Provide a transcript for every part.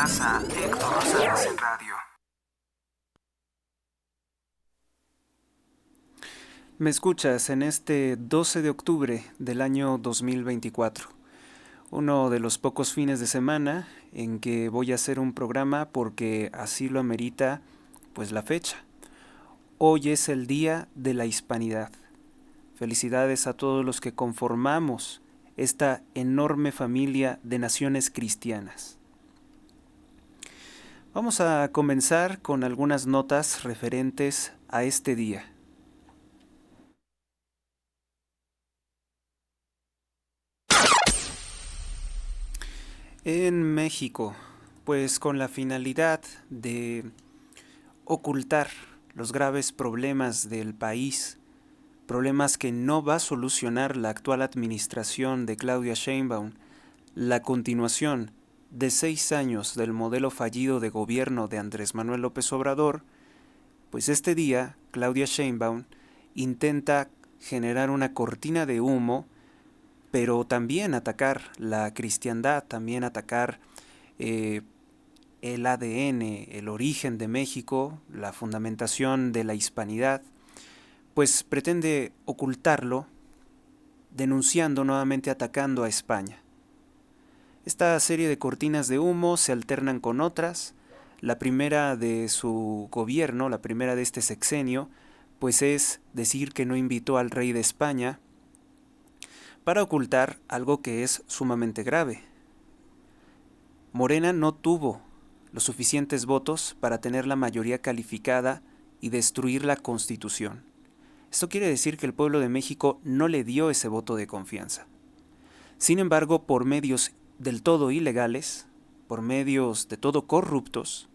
Estás a Héctor Rosales en radio. Me escuchas en este 12 de octubre del año 2024, uno de los pocos fines de semana en que voy a hacer un programa porque así lo amerita pues la fecha. Hoy es el Día de la Hispanidad. Felicidades a todos los que conformamos esta enorme familia de naciones cristianas. Vamos a comenzar con algunas notas referentes a este día. En México, pues con la finalidad de ocultar los graves problemas del país, problemas que no va a solucionar la actual administración de Claudia Sheinbaum, la continuación de 6 años del modelo fallido de gobierno de Andrés Manuel López Obrador, pues este día Claudia Sheinbaum intenta generar una cortina de humo, pero también atacar la cristiandad, también atacar el ADN, el origen de México, la fundamentación de la hispanidad, pues pretende ocultarlo, denunciando nuevamente atacando a España. Esta serie de cortinas de humo se alternan con otras. La primera de su gobierno, la primera de este sexenio, pues es decir que no invitó al rey de España para ocultar algo que es sumamente grave. Morena no tuvo los suficientes votos para tener la mayoría calificada y destruir la Constitución. Esto quiere decir que el pueblo de México no le dio ese voto de confianza. Sin embargo, por medios del todo ilegales, por medios de todo corruptos,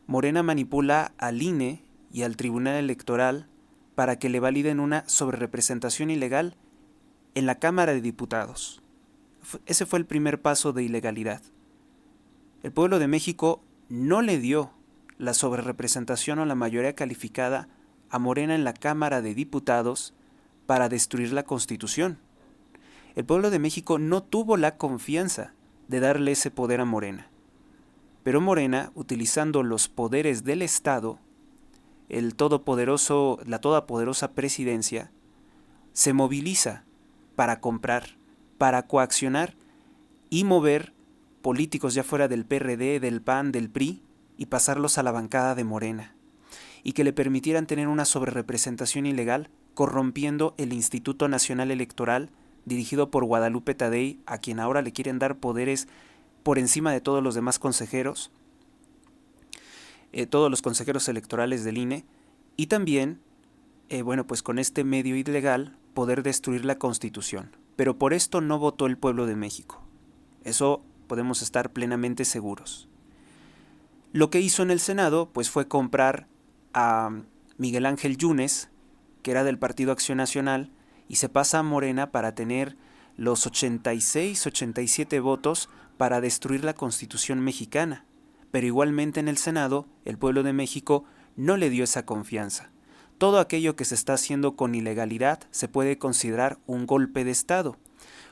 Morena manipula al INE y al Tribunal Electoral para que le validen una sobrerepresentación ilegal en la Cámara de Diputados. Ese fue el primer paso de ilegalidad. El pueblo de México no le dio la sobrerepresentación o la mayoría calificada a Morena en la Cámara de Diputados para destruir la Constitución. El pueblo de México no tuvo la confianza de darle ese poder a Morena. Pero Morena, utilizando los poderes del Estado, la todopoderosa presidencia, se moviliza para comprar, para coaccionar y mover políticos ya fuera del PRD, del PAN, del PRI y pasarlos a la bancada de Morena, y que le permitieran tener una sobrerepresentación ilegal, corrompiendo el Instituto Nacional Electoral dirigido por Guadalupe Tadei, a quien ahora le quieren dar poderes por encima de todos los demás consejeros, todos los consejeros electorales del INE, y también, pues con este medio ilegal, poder destruir la Constitución. Pero por esto no votó el pueblo de México. Eso podemos estar plenamente seguros. Lo que hizo en el Senado, pues fue comprar a Miguel Ángel Yunes, que era del Partido Acción Nacional, y se pasa a Morena para tener los 86, 87 votos para destruir la Constitución mexicana. Pero igualmente en el Senado, el pueblo de México no le dio esa confianza. Todo aquello que se está haciendo con ilegalidad se puede considerar un golpe de Estado.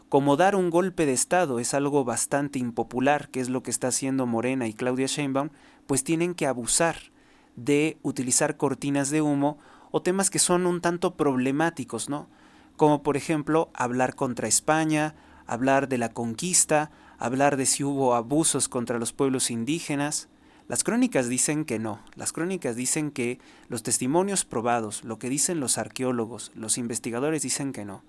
Como dar un golpe de Estado es algo bastante impopular, que es lo que está haciendo Morena y Claudia Sheinbaum, pues tienen que abusar de utilizar cortinas de humo o temas que son un tanto problemáticos, ¿no? Como por ejemplo hablar contra España, hablar de la conquista, hablar de si hubo abusos contra los pueblos indígenas. Las crónicas dicen que no, las crónicas dicen que los testimonios probados, lo que dicen los arqueólogos, los investigadores dicen que no.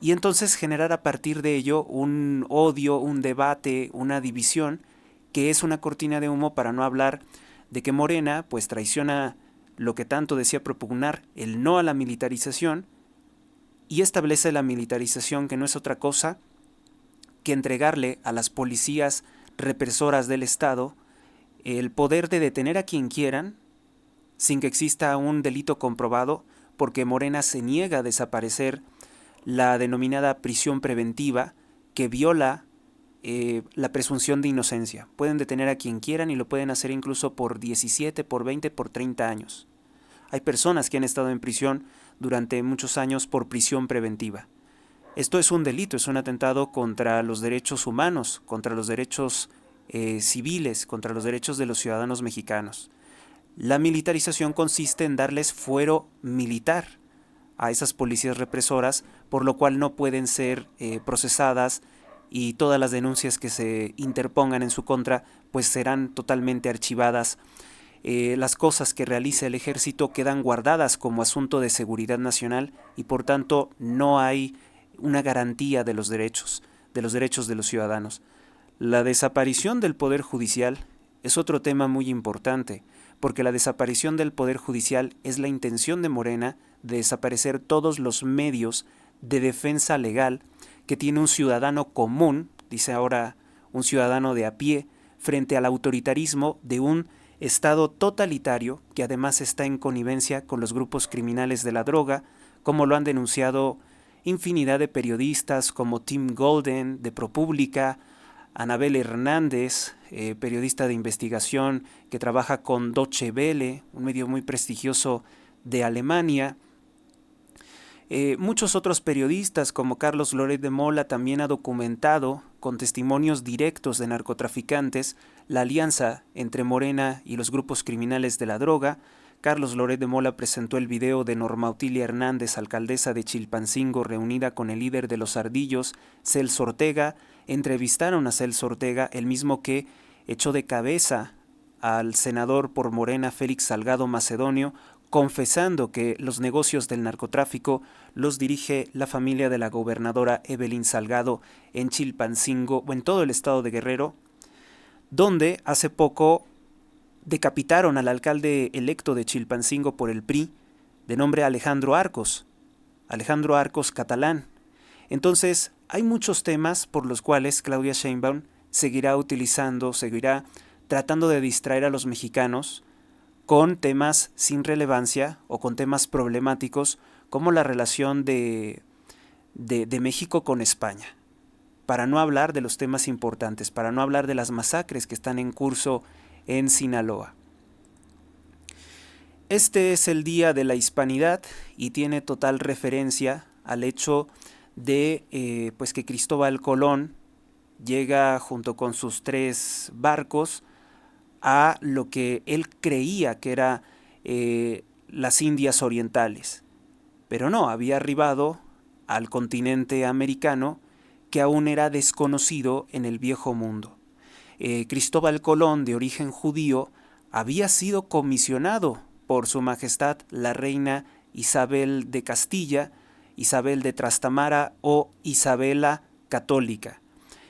Y entonces generar a partir de ello un odio, un debate, una división, que es una cortina de humo para no hablar de que Morena pues traiciona lo que tanto decía propugnar, el no a la militarización, y establece la militarización, que no es otra cosa que entregarle a las policías represoras del Estado el poder de detener a quien quieran sin que exista un delito comprobado, porque Morena se niega a desaparecer la denominada prisión preventiva, que viola la presunción de inocencia. Pueden detener a quien quieran y lo pueden hacer incluso por 17, por 20, por 30 años. Hay personas que han estado en prisión durante muchos años por prisión preventiva. Esto es un delito, es un atentado contra los derechos humanos, contra los derechos civiles, contra los derechos de los ciudadanos mexicanos. La militarización consiste en darles fuero militar a esas policías represoras, por lo cual no pueden ser procesadas, y todas las denuncias que se interpongan en su contra pues serán totalmente archivadas. Las cosas que realiza el ejército quedan guardadas como asunto de seguridad nacional y por tanto no hay una garantía de los derechos de los ciudadanos. La desaparición del Poder Judicial es otro tema muy importante, porque la desaparición del Poder Judicial es la intención de Morena de desaparecer todos los medios de defensa legal que tiene un ciudadano común, dice ahora un ciudadano de a pie, frente al autoritarismo de un Estado totalitario que además está en connivencia con los grupos criminales de la droga, como lo han denunciado infinidad de periodistas como Tim Golden de ProPublica, Anabel Hernández, periodista de investigación que trabaja con Deutsche Welle, un medio muy prestigioso de Alemania. Muchos otros periodistas como Carlos Loret de Mola también ha documentado con testimonios directos de narcotraficantes la alianza entre Morena y los grupos criminales de la droga. Carlos Loret de Mola presentó el video de Norma Otilia Hernández, alcaldesa de Chilpancingo, reunida con el líder de los Ardillos, Celso Ortega. Entrevistaron a Celso Ortega, el mismo que echó de cabeza al senador por Morena Félix Salgado Macedonio, confesando que los negocios del narcotráfico los dirige la familia de la gobernadora Evelyn Salgado en Chilpancingo o en todo el estado de Guerrero, donde hace poco decapitaron al alcalde electo de Chilpancingo por el PRI, de nombre Alejandro Arcos Catalán. Entonces, hay muchos temas por los cuales Claudia Sheinbaum seguirá tratando de distraer a los mexicanos con temas sin relevancia o con temas problemáticos como la relación de México con España, para no hablar de los temas importantes, para no hablar de las masacres que están en curso en Sinaloa. Este es el Día de la Hispanidad y tiene total referencia al hecho de pues que Cristóbal Colón llega junto con sus 3 barcos a lo que él creía que era las Indias Orientales, pero no, había arribado al continente americano que aún era desconocido en el Viejo Mundo. Cristóbal Colón, de origen judío, había sido comisionado por Su Majestad la reina Isabel de Castilla, Isabel de Trastamara o Isabela Católica,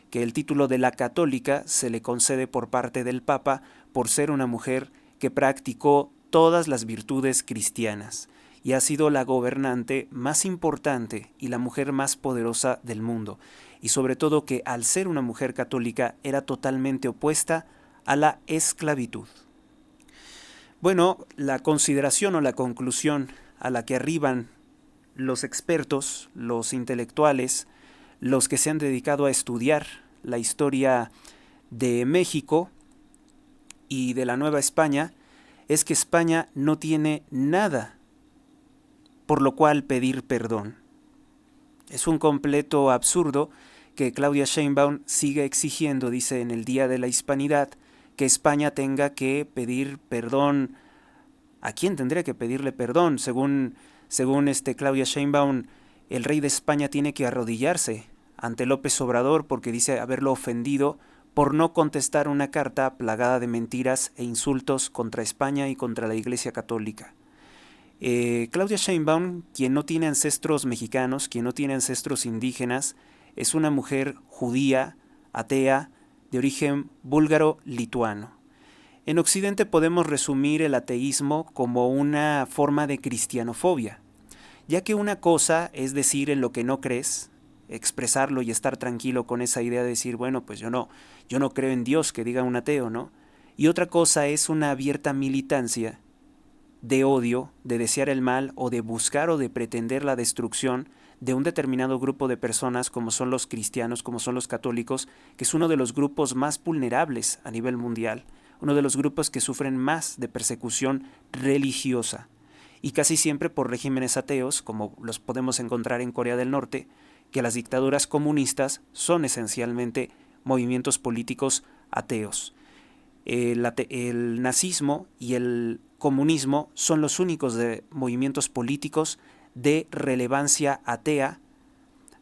que el título de la Católica se le concede por parte del Papa por ser una mujer que practicó todas las virtudes cristianas y ha sido la gobernante más importante y la mujer más poderosa del mundo, y sobre todo que al ser una mujer católica era totalmente opuesta a la esclavitud. Bueno, la consideración o la conclusión a la que arriban los expertos, los intelectuales, los que se han dedicado a estudiar la historia de México y de la Nueva España, es que España no tiene nada por lo cual pedir perdón. Es un completo absurdo que Claudia Sheinbaum siga exigiendo, dice en el Día de la Hispanidad, que España tenga que pedir perdón. ¿A quién tendría que pedirle perdón? Según Claudia Sheinbaum, el rey de España tiene que arrodillarse ante López Obrador porque dice haberlo ofendido por no contestar una carta plagada de mentiras e insultos contra España y contra la Iglesia Católica. Claudia Sheinbaum, quien no tiene ancestros mexicanos, quien no tiene ancestros indígenas, es una mujer judía, atea, de origen búlgaro-lituano. En Occidente podemos resumir el ateísmo como una forma de cristianofobia, ya que una cosa es decir en lo que no crees, expresarlo y estar tranquilo con esa idea de decir, bueno, pues yo no creo en Dios, que diga un ateo, ¿no? Y otra cosa es una abierta militancia de odio, de desear el mal o de buscar o de pretender la destrucción de un determinado grupo de personas como son los cristianos, como son los católicos, que es uno de los grupos más vulnerables a nivel mundial, uno de los grupos que sufren más de persecución religiosa, y casi siempre por regímenes ateos, como los podemos encontrar en Corea del Norte, que las dictaduras comunistas son esencialmente movimientos políticos ateos. El nazismo y el comunismo son los únicos movimientos políticos de relevancia atea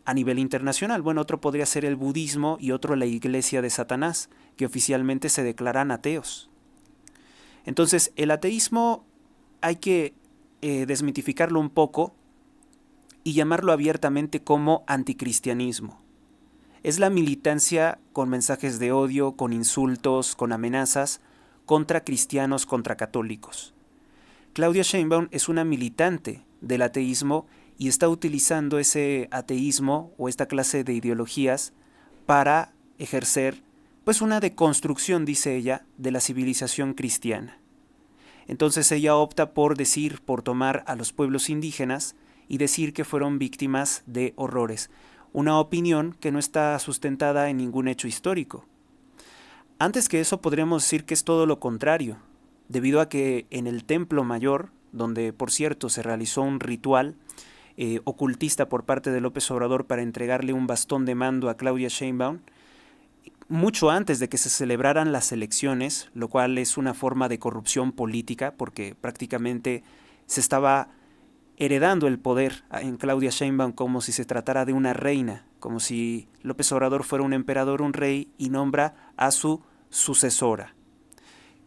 a nivel internacional. Bueno, otro podría ser el budismo y otro la Iglesia de Satanás, que oficialmente se declaran ateos. Entonces, el ateísmo hay que desmitificarlo un poco y llamarlo abiertamente como anticristianismo. Es la militancia con mensajes de odio, con insultos, con amenazas contra cristianos, contra católicos. Claudia Sheinbaum es una militante del ateísmo y está utilizando ese ateísmo o esta clase de ideologías para ejercer pues una deconstrucción, dice ella, de la civilización cristiana. Entonces ella opta por tomar a los pueblos indígenas y decir que fueron víctimas de horrores. Una opinión que no está sustentada en ningún hecho histórico. Antes que eso podríamos decir que es todo lo contrario, debido a que en el Templo Mayor, donde por cierto se realizó un ritual ocultista por parte de López Obrador para entregarle un bastón de mando a Claudia Sheinbaum, mucho antes de que se celebraran las elecciones, lo cual es una forma de corrupción política porque prácticamente se estaba heredando el poder en Claudia Sheinbaum como si se tratara de una reina, como si López Obrador fuera un emperador, un rey, y nombra a su sucesora.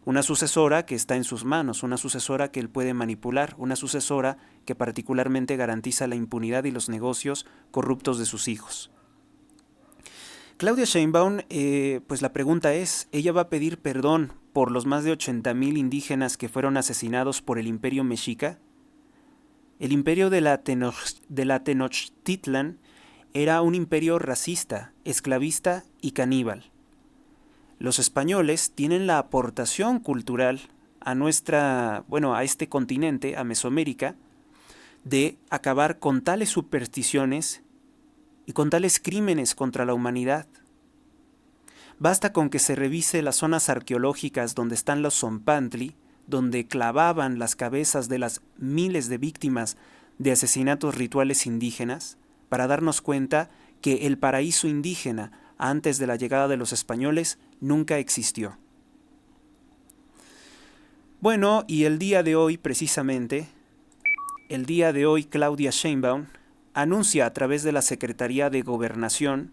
Una sucesora que está en sus manos, una sucesora que él puede manipular, una sucesora que particularmente garantiza la impunidad y los negocios corruptos de sus hijos. Claudia Sheinbaum, pues la pregunta es, ¿ella va a pedir perdón por los más de 80,000 indígenas que fueron asesinados por el Imperio Mexica? El imperio de la Tenochtitlan era un imperio racista, esclavista y caníbal. Los españoles tienen la aportación cultural a este continente, a Mesoamérica, de acabar con tales supersticiones y con tales crímenes contra la humanidad. Basta con que se revise las zonas arqueológicas donde están los Zompantli, donde clavaban las cabezas de las miles de víctimas de asesinatos rituales indígenas, para darnos cuenta que el paraíso indígena antes de la llegada de los españoles nunca existió. Bueno, y el día de hoy precisamente, Claudia Sheinbaum anuncia a través de la Secretaría de Gobernación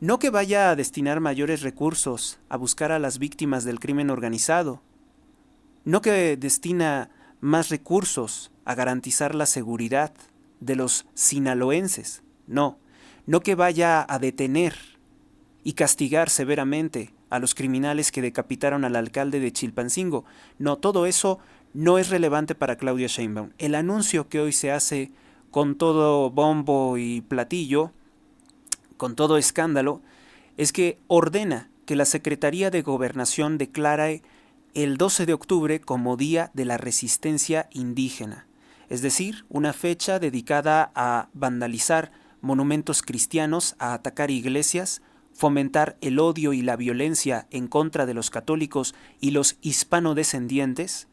no que vaya a destinar mayores recursos a buscar a las víctimas del crimen organizado, no que destina más recursos a garantizar la seguridad de los sinaloenses, no que vaya a detener y castigar severamente a los criminales que decapitaron al alcalde de Chilpancingo. No, todo eso no es relevante para Claudia Sheinbaum. El anuncio que hoy se hace con todo bombo y platillo, con todo escándalo, es que ordena que la Secretaría de Gobernación declare el 12 de octubre como Día de la Resistencia Indígena, es decir, una fecha dedicada a vandalizar monumentos cristianos, a atacar iglesias, fomentar el odio y la violencia en contra de los católicos y los hispanodescendientes.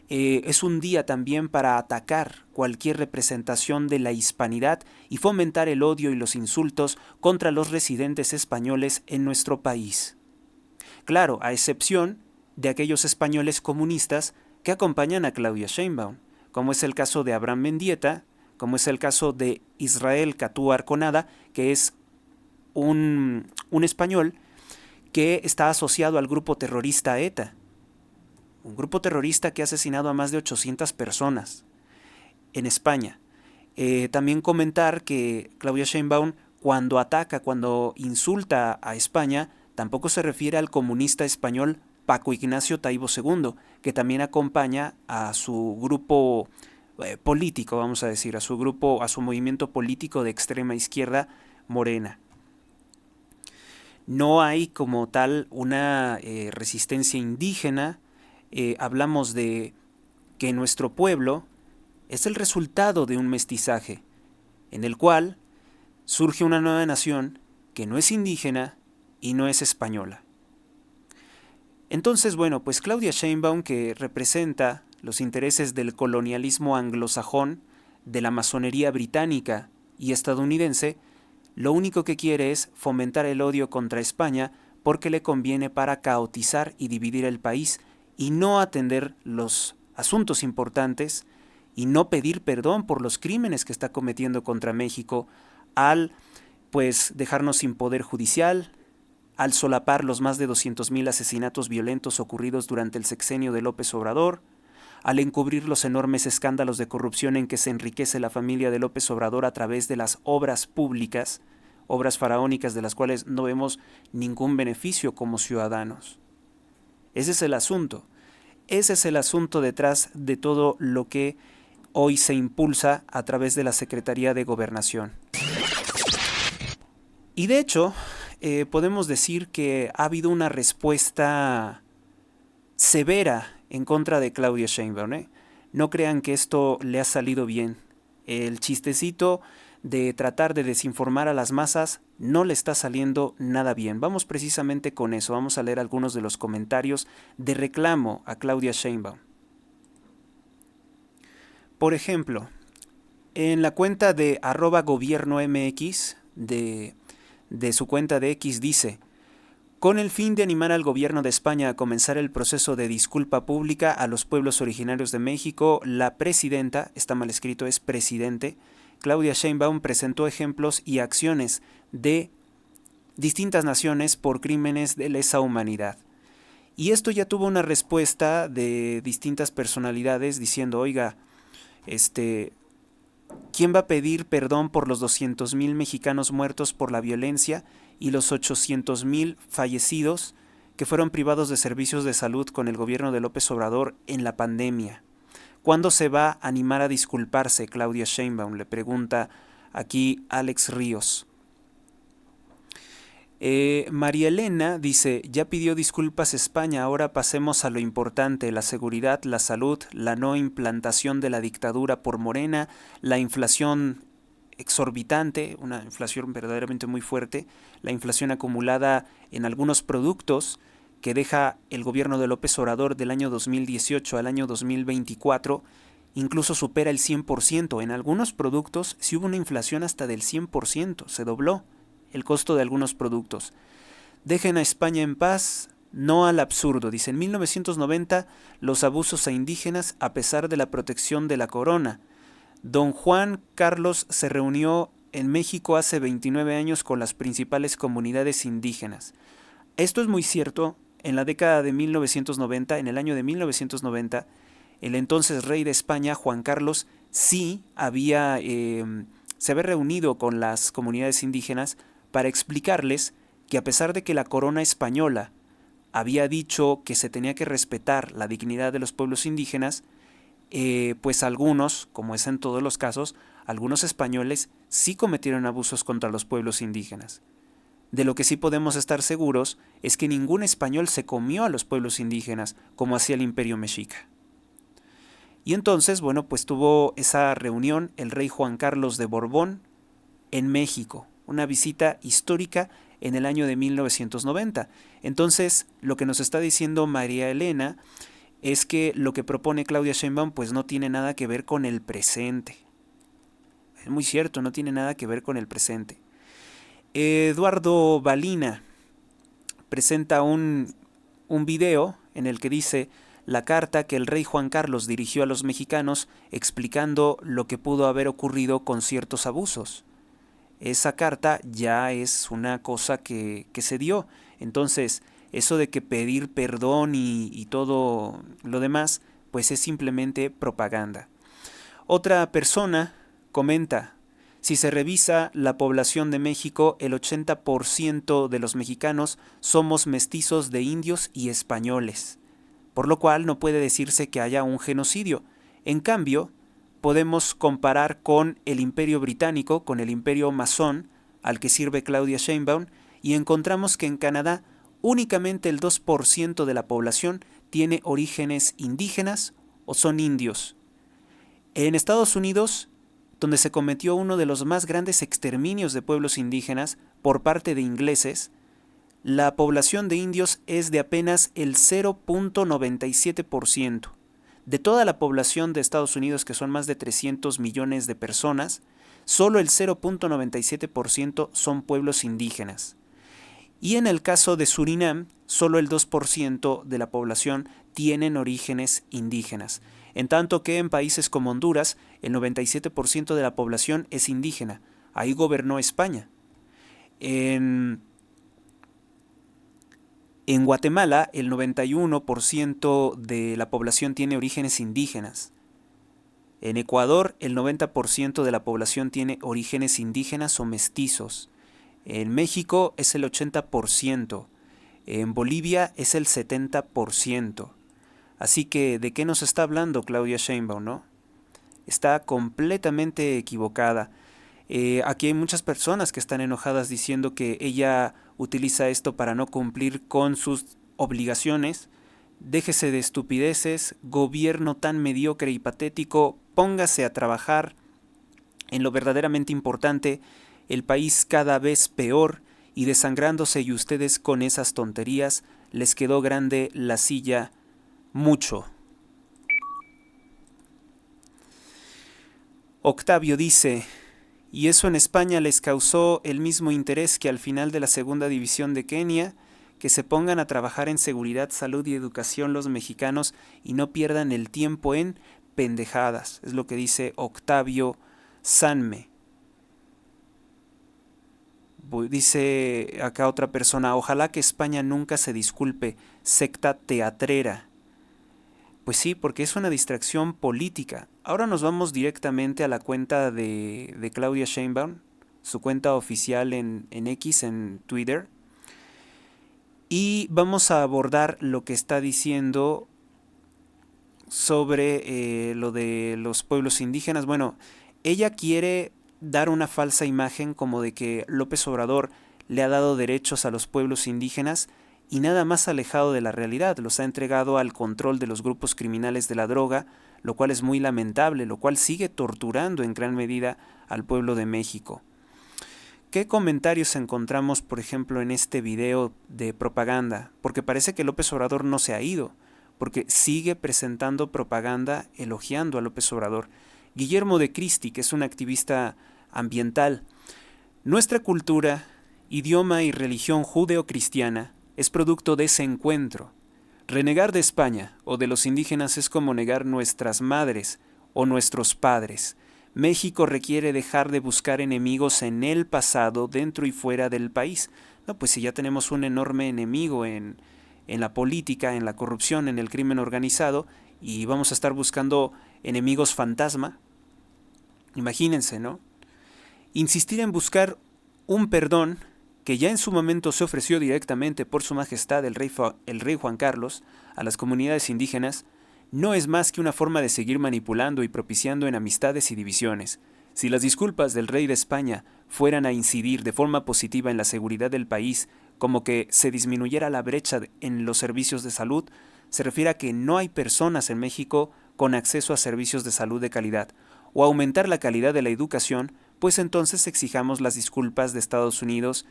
Es un día también para atacar cualquier representación de la hispanidad y fomentar el odio y los insultos contra los residentes españoles en nuestro país. Claro, a excepción de aquellos españoles comunistas que acompañan a Claudia Sheinbaum, como es el caso de Abraham Mendieta, como es el caso de Israel Catú Arconada, que es un español que está asociado al grupo terrorista ETA, un grupo terrorista que ha asesinado a más de 800 personas en España. También comentar que Claudia Sheinbaum, cuando ataca, cuando insulta a España, tampoco se refiere al comunista español Paco Ignacio Taibo II, que también acompaña a su grupo político, vamos a decir, a su movimiento político de extrema izquierda, Morena. No hay como tal una resistencia indígena. Hablamos de que nuestro pueblo es el resultado de un mestizaje, en el cual surge una nueva nación que no es indígena y no es española. Entonces, bueno, pues Claudia Sheinbaum, que representa los intereses del colonialismo anglosajón, de la masonería británica y estadounidense, lo único que quiere es fomentar el odio contra España porque le conviene para caotizar y dividir el país y no atender los asuntos importantes y no pedir perdón por los crímenes que está cometiendo contra México al pues dejarnos sin poder judicial, al solapar los más de 200,000 asesinatos violentos ocurridos durante el sexenio de López Obrador, al encubrir los enormes escándalos de corrupción en que se enriquece la familia de López Obrador a través de las obras públicas, obras faraónicas de las cuales no vemos ningún beneficio como ciudadanos. Ese es el asunto. Ese es el asunto detrás de todo lo que hoy se impulsa a través de la Secretaría de Gobernación. Y de hecho, podemos decir que ha habido una respuesta severa en contra de Claudia Sheinbaum. No crean que esto le ha salido bien. El chistecito de tratar de desinformar a las masas no le está saliendo nada bien. Vamos precisamente con eso. Vamos a leer algunos de los comentarios de reclamo a Claudia Sheinbaum. Por ejemplo, en la cuenta de @gobiernomx de su cuenta de X dice: con el fin de animar al gobierno de España a comenzar el proceso de disculpa pública a los pueblos originarios de México, la presidenta, está mal escrito, es presidente, Claudia Sheinbaum presentó ejemplos y acciones de distintas naciones por crímenes de lesa humanidad. Y esto ya tuvo una respuesta de distintas personalidades diciendo, oiga, ¿quién va a pedir perdón por los 200,000 mexicanos muertos por la violencia y los 800,000 fallecidos que fueron privados de servicios de salud con el gobierno de López Obrador en la pandemia? ¿Cuándo se va a animar a disculparse Claudia Sheinbaum?, le pregunta aquí Alex Ríos. María Elena dice, ya pidió disculpas España, ahora pasemos a lo importante, la seguridad, la salud, la no implantación de la dictadura por Morena, la inflación exorbitante, una inflación verdaderamente muy fuerte, la inflación acumulada en algunos productos que deja el gobierno de López Obrador del año 2018 al año 2024, incluso supera el 100%, en algunos productos sí hubo una inflación hasta del 100%, se dobló el costo de algunos productos. Dejen a España en paz, no al absurdo. Dice, en 1990 los abusos a indígenas a pesar de la protección de la corona. Don Juan Carlos se reunió en México hace 29 años con las principales comunidades indígenas. Esto es muy cierto. En la década de 1990, en el año de 1990, el entonces rey de España, Juan Carlos, sí se había reunido con las comunidades indígenas para explicarles que a pesar de que la corona española había dicho que se tenía que respetar la dignidad de los pueblos indígenas, pues algunos, como es en todos los casos, algunos españoles sí cometieron abusos contra los pueblos indígenas. De lo que sí podemos estar seguros es que ningún español se comió a los pueblos indígenas como hacía el Imperio Mexica. Y entonces, bueno, pues tuvo esa reunión el rey Juan Carlos de Borbón en México, una visita histórica en el año de 1990. Entonces, lo que nos está diciendo María Elena es que lo que propone Claudia Sheinbaum pues no tiene nada que ver con el presente. Es muy cierto, no tiene nada que ver con el presente. Eduardo Balina presenta un video en el que dice la carta que el rey Juan Carlos dirigió a los mexicanos explicando lo que pudo haber ocurrido con ciertos abusos. Esa carta ya es una cosa que se dio. Entonces, eso de que pedir perdón y todo lo demás, pues es simplemente propaganda. Otra persona comenta, si se revisa la población de México, el 80% de los mexicanos somos mestizos de indios y españoles, por lo cual no puede decirse que haya un genocidio. En cambio, podemos comparar con el Imperio Británico, con el Imperio Masón, al que sirve Claudia Sheinbaum, y encontramos que en Canadá únicamente el 2% de la población tiene orígenes indígenas o son indios. En Estados Unidos, donde se cometió uno de los más grandes exterminios de pueblos indígenas por parte de ingleses, la población de indios es de apenas el 0.97%. De toda la población de Estados Unidos, que son más de 300 millones de personas, solo el 0.97% son pueblos indígenas. Y en el caso de Surinam, solo el 2% de la población tienen orígenes indígenas, en tanto que en países como Honduras, el 97% de la población es indígena. Ahí gobernó España. En Guatemala, el 91% de la población tiene orígenes indígenas. En Ecuador, el 90% de la población tiene orígenes indígenas o mestizos. En México es el 80%. En Bolivia es el 70%. Así que, ¿de qué nos está hablando Claudia Sheinbaum, no? Está completamente equivocada. Aquí hay muchas personas que están enojadas diciendo que ella utiliza esto para no cumplir con sus obligaciones. Déjese de estupideces, gobierno tan mediocre y patético, póngase a trabajar en lo verdaderamente importante, el país cada vez peor y desangrándose, y ustedes con esas tonterías les quedó grande la silla mucho. Octavio dice, y eso en España les causó el mismo interés que al final de la segunda división de Kenia, que se pongan a trabajar en seguridad, salud y educación los mexicanos y no pierdan el tiempo en pendejadas. Es lo que dice Octavio Sanme. Dice acá otra persona, ojalá que España nunca se disculpe, secta teatrera. Pues sí, porque es una distracción política. Ahora nos vamos directamente a la cuenta de Claudia Sheinbaum, su cuenta oficial en X, en Twitter. Y vamos a abordar lo que está diciendo sobre lo de los pueblos indígenas. Bueno, ella quiere dar una falsa imagen como de que López Obrador le ha dado derechos a los pueblos indígenas y nada más alejado de la realidad, los ha entregado al control de los grupos criminales de la droga, lo cual es muy lamentable, lo cual sigue torturando en gran medida al pueblo de México. ¿Qué comentarios encontramos, por ejemplo, en este video de propaganda? Porque parece que López Obrador no se ha ido, porque sigue presentando propaganda elogiando a López Obrador. Guillermo de Cristi, que es un activista ambiental. Nuestra cultura, idioma y religión judeo-cristiana es producto de ese encuentro. Renegar de España o de los indígenas es como negar nuestras madres o nuestros padres. México requiere dejar de buscar enemigos en el pasado, dentro y fuera del país. No, pues si ya tenemos un enorme enemigo en la política, en la corrupción, en el crimen organizado, y vamos a estar buscando enemigos fantasma. Imagínense, ¿no? Insistir en buscar un perdón que ya en su momento se ofreció directamente por su majestad el rey Juan Carlos a las comunidades indígenas, no es más que una forma de seguir manipulando y propiciando enemistades y divisiones. Si las disculpas del rey de España fueran a incidir de forma positiva en la seguridad del país, como que se disminuyera la brecha en los servicios de salud, se refiere a que no hay personas en México con acceso a servicios de salud de calidad, o aumentar la calidad de la educación, pues entonces exijamos las disculpas de Estados Unidos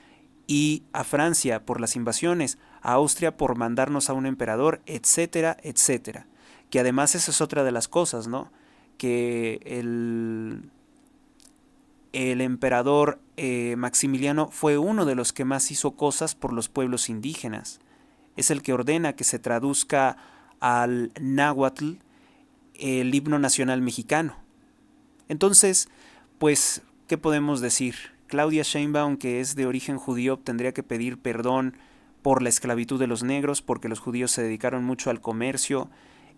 y a Francia por las invasiones, a Austria por mandarnos a un emperador, etcétera, etcétera. Que además esa es otra de las cosas, ¿no? Que el emperador Maximiliano fue uno de los que más hizo cosas por los pueblos indígenas. Es el que ordena que se traduzca al náhuatl el himno nacional mexicano. Entonces, pues, ¿qué podemos decir? Claudia Sheinbaum, que es de origen judío, tendría que pedir perdón por la esclavitud de los negros, porque los judíos se dedicaron mucho al comercio.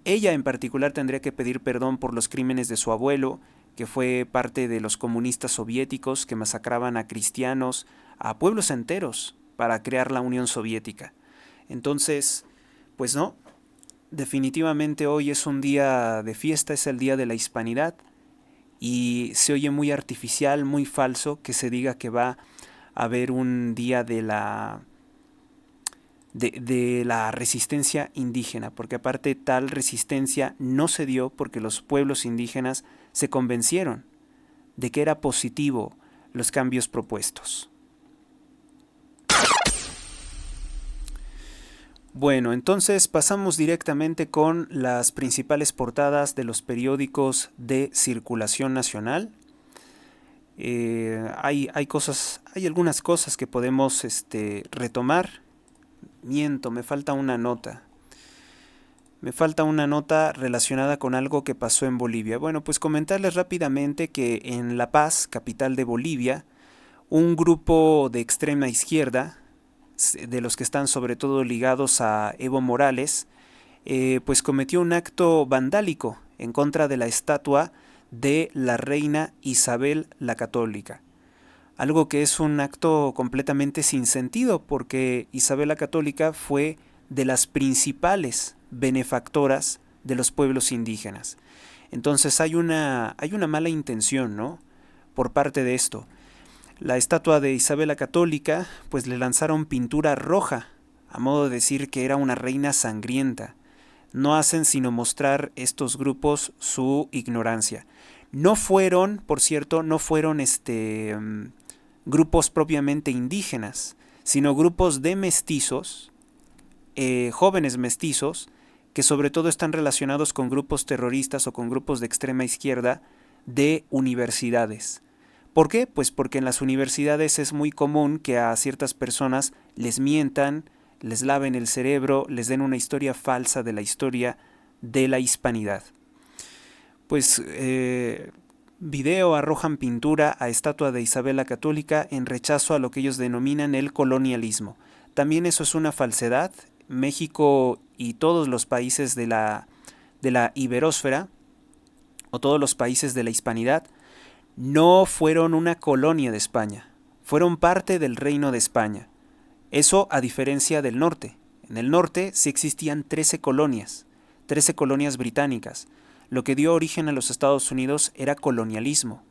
Ella en particular tendría que pedir perdón por los crímenes de su abuelo, que fue parte de los comunistas soviéticos que masacraban a cristianos, a pueblos enteros, para crear la Unión Soviética. Entonces, pues no, definitivamente hoy es un día de fiesta, es el día de la hispanidad, y se oye muy artificial, muy falso que se diga que va a haber un día de la resistencia indígena, porque aparte tal resistencia no se dio porque los pueblos indígenas se convencieron de que era positivo los cambios propuestos. Bueno, entonces pasamos directamente con las principales portadas de los periódicos de circulación nacional. Hay algunas cosas que podemos retomar. Miento, me falta una nota. Me falta una nota relacionada con algo que pasó en Bolivia. Bueno, pues comentarles rápidamente que en La Paz, capital de Bolivia, un grupo de extrema izquierda, de los que están sobre todo ligados a Evo Morales, pues cometió un acto vandálico en contra de la estatua de la reina Isabel la Católica. Algo que es un acto completamente sin sentido, porque Isabel la Católica fue de las principales benefactoras de los pueblos indígenas. Entonces hay una mala intención, ¿no?, por parte de esto. La estatua de Isabel la Católica, pues le lanzaron pintura roja, a modo de decir que era una reina sangrienta. No hacen sino mostrar estos grupos su ignorancia. No fueron, por cierto, grupos propiamente indígenas, sino grupos de mestizos, jóvenes mestizos, que sobre todo están relacionados con grupos terroristas o con grupos de extrema izquierda de universidades. ¿Por qué? Pues porque en las universidades es muy común que a ciertas personas les mientan, les laven el cerebro, les den una historia falsa de la historia de la hispanidad. Pues video arrojan pintura a estatua de Isabel la Católica en rechazo a lo que ellos denominan el colonialismo. También eso es una falsedad. México y todos los países de la iberósfera, o todos los países de la hispanidad, no fueron una colonia de España, fueron parte del Reino de España. Eso a diferencia del norte. En el norte sí existían 13 colonias británicas. Lo que dio origen a los Estados Unidos era colonialismo.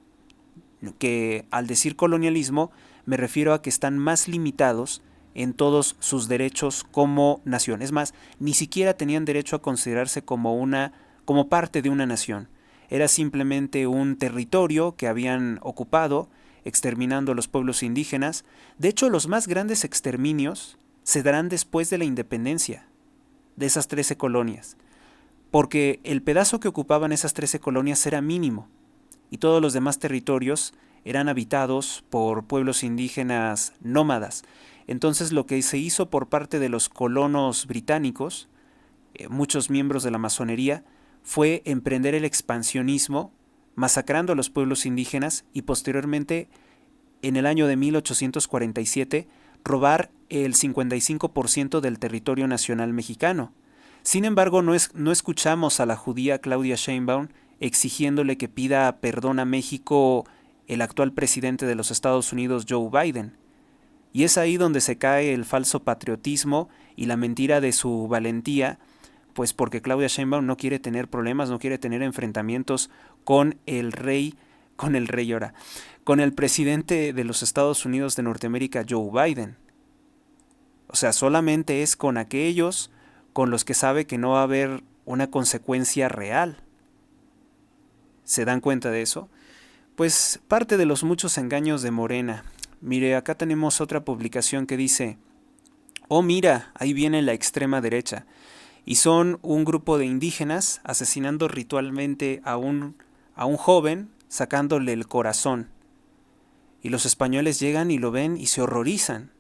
Que al decir colonialismo me refiero a que están más limitados en todos sus derechos como nación. Es más, ni siquiera tenían derecho a considerarse como parte de una nación. Era simplemente un territorio que habían ocupado, exterminando a los pueblos indígenas. De hecho, los más grandes exterminios se darán después de la independencia de esas 13 colonias, porque el pedazo que ocupaban esas 13 colonias era mínimo, y todos los demás territorios eran habitados por pueblos indígenas nómadas. Entonces lo que se hizo por parte de los colonos británicos, muchos miembros de la masonería, fue emprender el expansionismo, masacrando a los pueblos indígenas y posteriormente, en el año de 1847, robar el 55% del territorio nacional mexicano. Sin embargo, no escuchamos a la judía Claudia Sheinbaum exigiéndole que pida perdón a México el actual presidente de los Estados Unidos, Joe Biden. Y es ahí donde se cae el falso patriotismo y la mentira de su valentía, pues porque Claudia Sheinbaum no quiere tener problemas, no quiere tener enfrentamientos con con el presidente de los Estados Unidos de Norteamérica, Joe Biden. O sea, solamente es con aquellos con los que sabe que no va a haber una consecuencia real. ¿Se dan cuenta de eso? Pues parte de los muchos engaños de Morena. Mire, acá tenemos otra publicación que dice: oh, mira, ahí viene la extrema derecha. Y son un grupo de indígenas asesinando ritualmente a un joven, sacándole el corazón. Y los españoles llegan y lo ven y se horrorizan.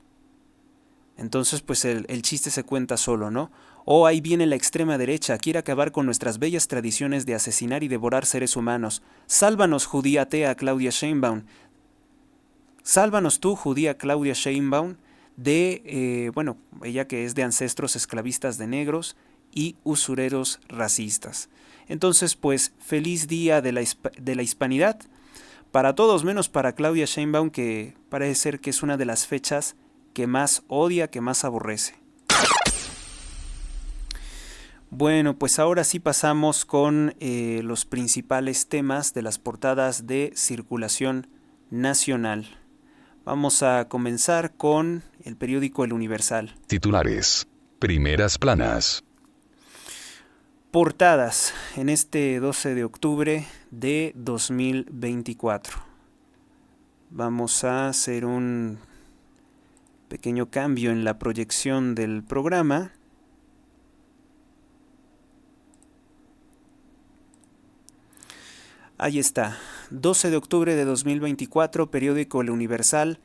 Entonces, pues el chiste se cuenta solo, ¿no? Oh, ahí viene la extrema derecha, quiere acabar con nuestras bellas tradiciones de asesinar y devorar seres humanos. Sálvanos, judía atea Claudia Sheinbaum. Sálvanos tú, judía Claudia Sheinbaum, de, ella que es de ancestros esclavistas de negros y usureros racistas. Entonces, pues, feliz día de la hispanidad para todos, menos para Claudia Sheinbaum, que parece ser que es una de las fechas que más odia, que más aborrece. Bueno, pues ahora sí pasamos con los principales temas de las portadas de circulación nacional. Vamos a comenzar con el periódico El Universal. Titulares. Primeras planas. Portadas en este 12 de octubre de 2024. Vamos a hacer un pequeño cambio en la proyección del programa. Ahí está. 12 de octubre de 2024, periódico El Universal,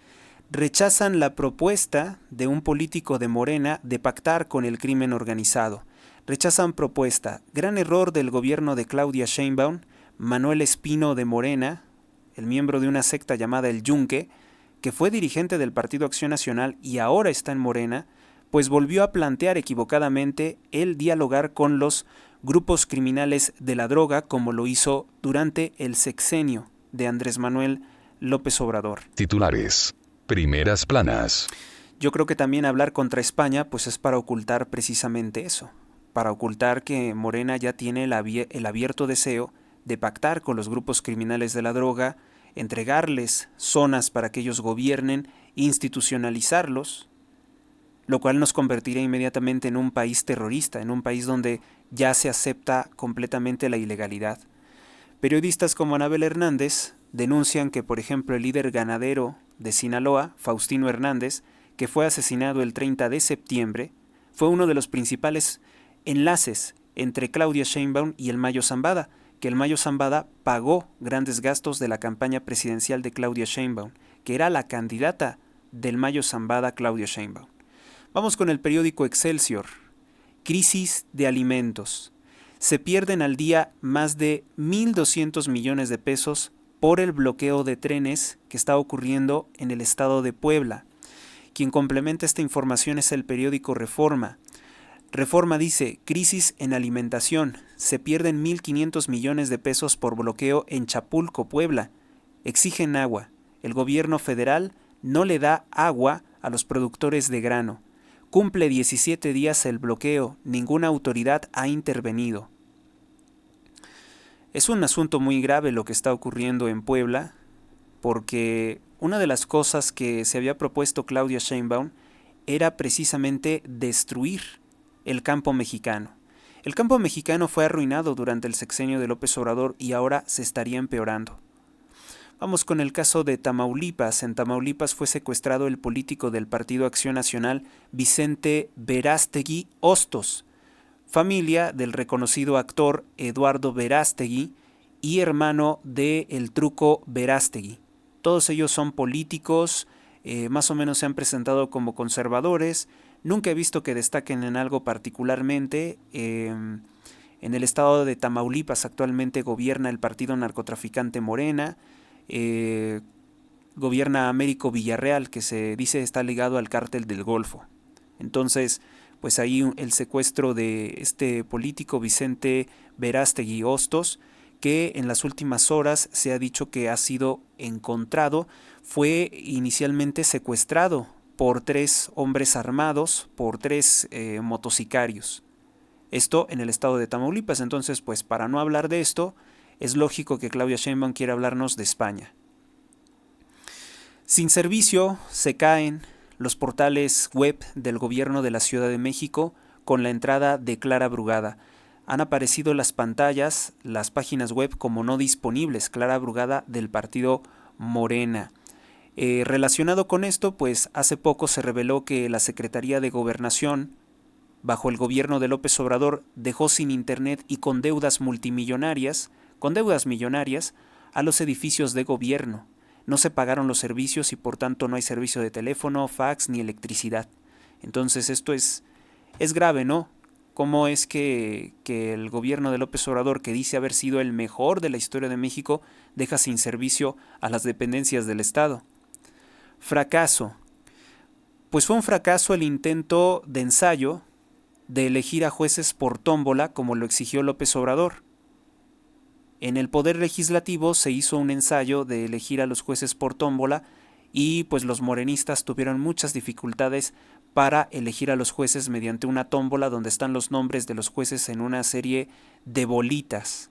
rechazan la propuesta de un político de Morena de pactar con el crimen organizado. Rechazan propuesta. Gran error del gobierno de Claudia Sheinbaum. Manuel Espino de Morena, el miembro de una secta llamada El Yunque, que fue dirigente del Partido Acción Nacional y ahora está en Morena, pues volvió a plantear equivocadamente el dialogar con los grupos criminales de la droga, como lo hizo durante el sexenio de Andrés Manuel López Obrador. Titulares. Primeras planas. Yo creo que también hablar contra España pues es para ocultar precisamente eso, para ocultar que Morena ya tiene el abierto deseo de pactar con los grupos criminales de la droga, entregarles zonas para que ellos gobiernen, institucionalizarlos, lo cual nos convertiría inmediatamente en un país terrorista, en un país donde ya se acepta completamente la ilegalidad. Periodistas como Anabel Hernández denuncian que, por ejemplo, el líder ganadero de Sinaloa, Faustino Hernández, que fue asesinado el 30 de septiembre, fue uno de los principales enlaces entre Claudia Sheinbaum y el Mayo Zambada, que el Mayo Zambada pagó grandes gastos de la campaña presidencial de Claudia Sheinbaum, que era la candidata del Mayo Zambada, Claudia Sheinbaum. Vamos con el periódico Excelsior. Crisis de alimentos. Se pierden al día más de 1.200 millones de pesos por el bloqueo de trenes que está ocurriendo en el estado de Puebla. Quien complementa esta información es el periódico Reforma. Reforma dice, crisis en alimentación, se pierden 1.500 millones de pesos por bloqueo en Chapulco, Puebla. Exigen agua. El gobierno federal no le da agua a los productores de grano. Cumple 17 días el bloqueo, ninguna autoridad ha intervenido. Es un asunto muy grave lo que está ocurriendo en Puebla, porque una de las cosas que se había propuesto Claudia Sheinbaum era precisamente destruir el campo mexicano. El campo mexicano fue arruinado durante el sexenio de López Obrador y ahora se estaría empeorando. Vamos con el caso de Tamaulipas. En Tamaulipas fue secuestrado el político del Partido Acción Nacional, Vicente Verástegui Hostos, familia del reconocido actor Eduardo Verástegui y hermano de El Truco Verástegui. Todos ellos son políticos, más o menos se han presentado como conservadores. Nunca he visto que destaquen en algo particularmente. En el estado de Tamaulipas actualmente gobierna el partido narcotraficante Morena. Gobierna Américo Villarreal, que se dice está ligado al cártel del Golfo. Entonces, pues ahí el secuestro de este político Vicente Verástegui Hostos, que en las últimas horas se ha dicho que ha sido encontrado, fue inicialmente secuestrado por 3 hombres armados, por 3 motosicarios. Esto en el estado de Tamaulipas. Entonces, pues para no hablar de esto, es lógico que Claudia Sheinbaum quiera hablarnos de España. Sin servicio se caen los portales web del gobierno de la Ciudad de México con la entrada de Clara Brugada. Han aparecido las pantallas, las páginas web como no disponibles, Clara Brugada del partido Morena. Relacionado con esto, pues hace poco se reveló que la Secretaría de Gobernación, bajo el gobierno de López Obrador, dejó sin internet y con deudas millonarias, a los edificios de gobierno. No se pagaron los servicios y por tanto no hay servicio de teléfono, fax ni electricidad. Entonces esto es grave, ¿no? ¿Cómo es que el gobierno de López Obrador, que dice haber sido el mejor de la historia de México, deja sin servicio a las dependencias del Estado? Fracaso. Pues fue un fracaso el intento de ensayo de elegir a jueces por tómbola como lo exigió López Obrador. En el Poder Legislativo se hizo un ensayo de elegir a los jueces por tómbola y pues los morenistas tuvieron muchas dificultades para elegir a los jueces mediante una tómbola donde están los nombres de los jueces en una serie de bolitas.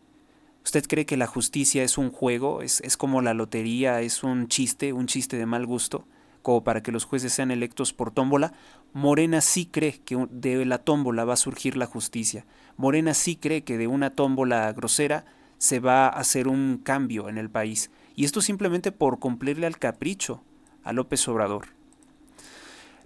¿Usted cree que la justicia es un juego? ¿Es como la lotería? ¿Es un chiste de mal gusto? Como para que los jueces sean electos por tómbola. Morena sí cree que de la tómbola va a surgir la justicia. Morena sí cree que de una tómbola grosera se va a hacer un cambio en el país. Y esto simplemente por cumplirle al capricho a López Obrador.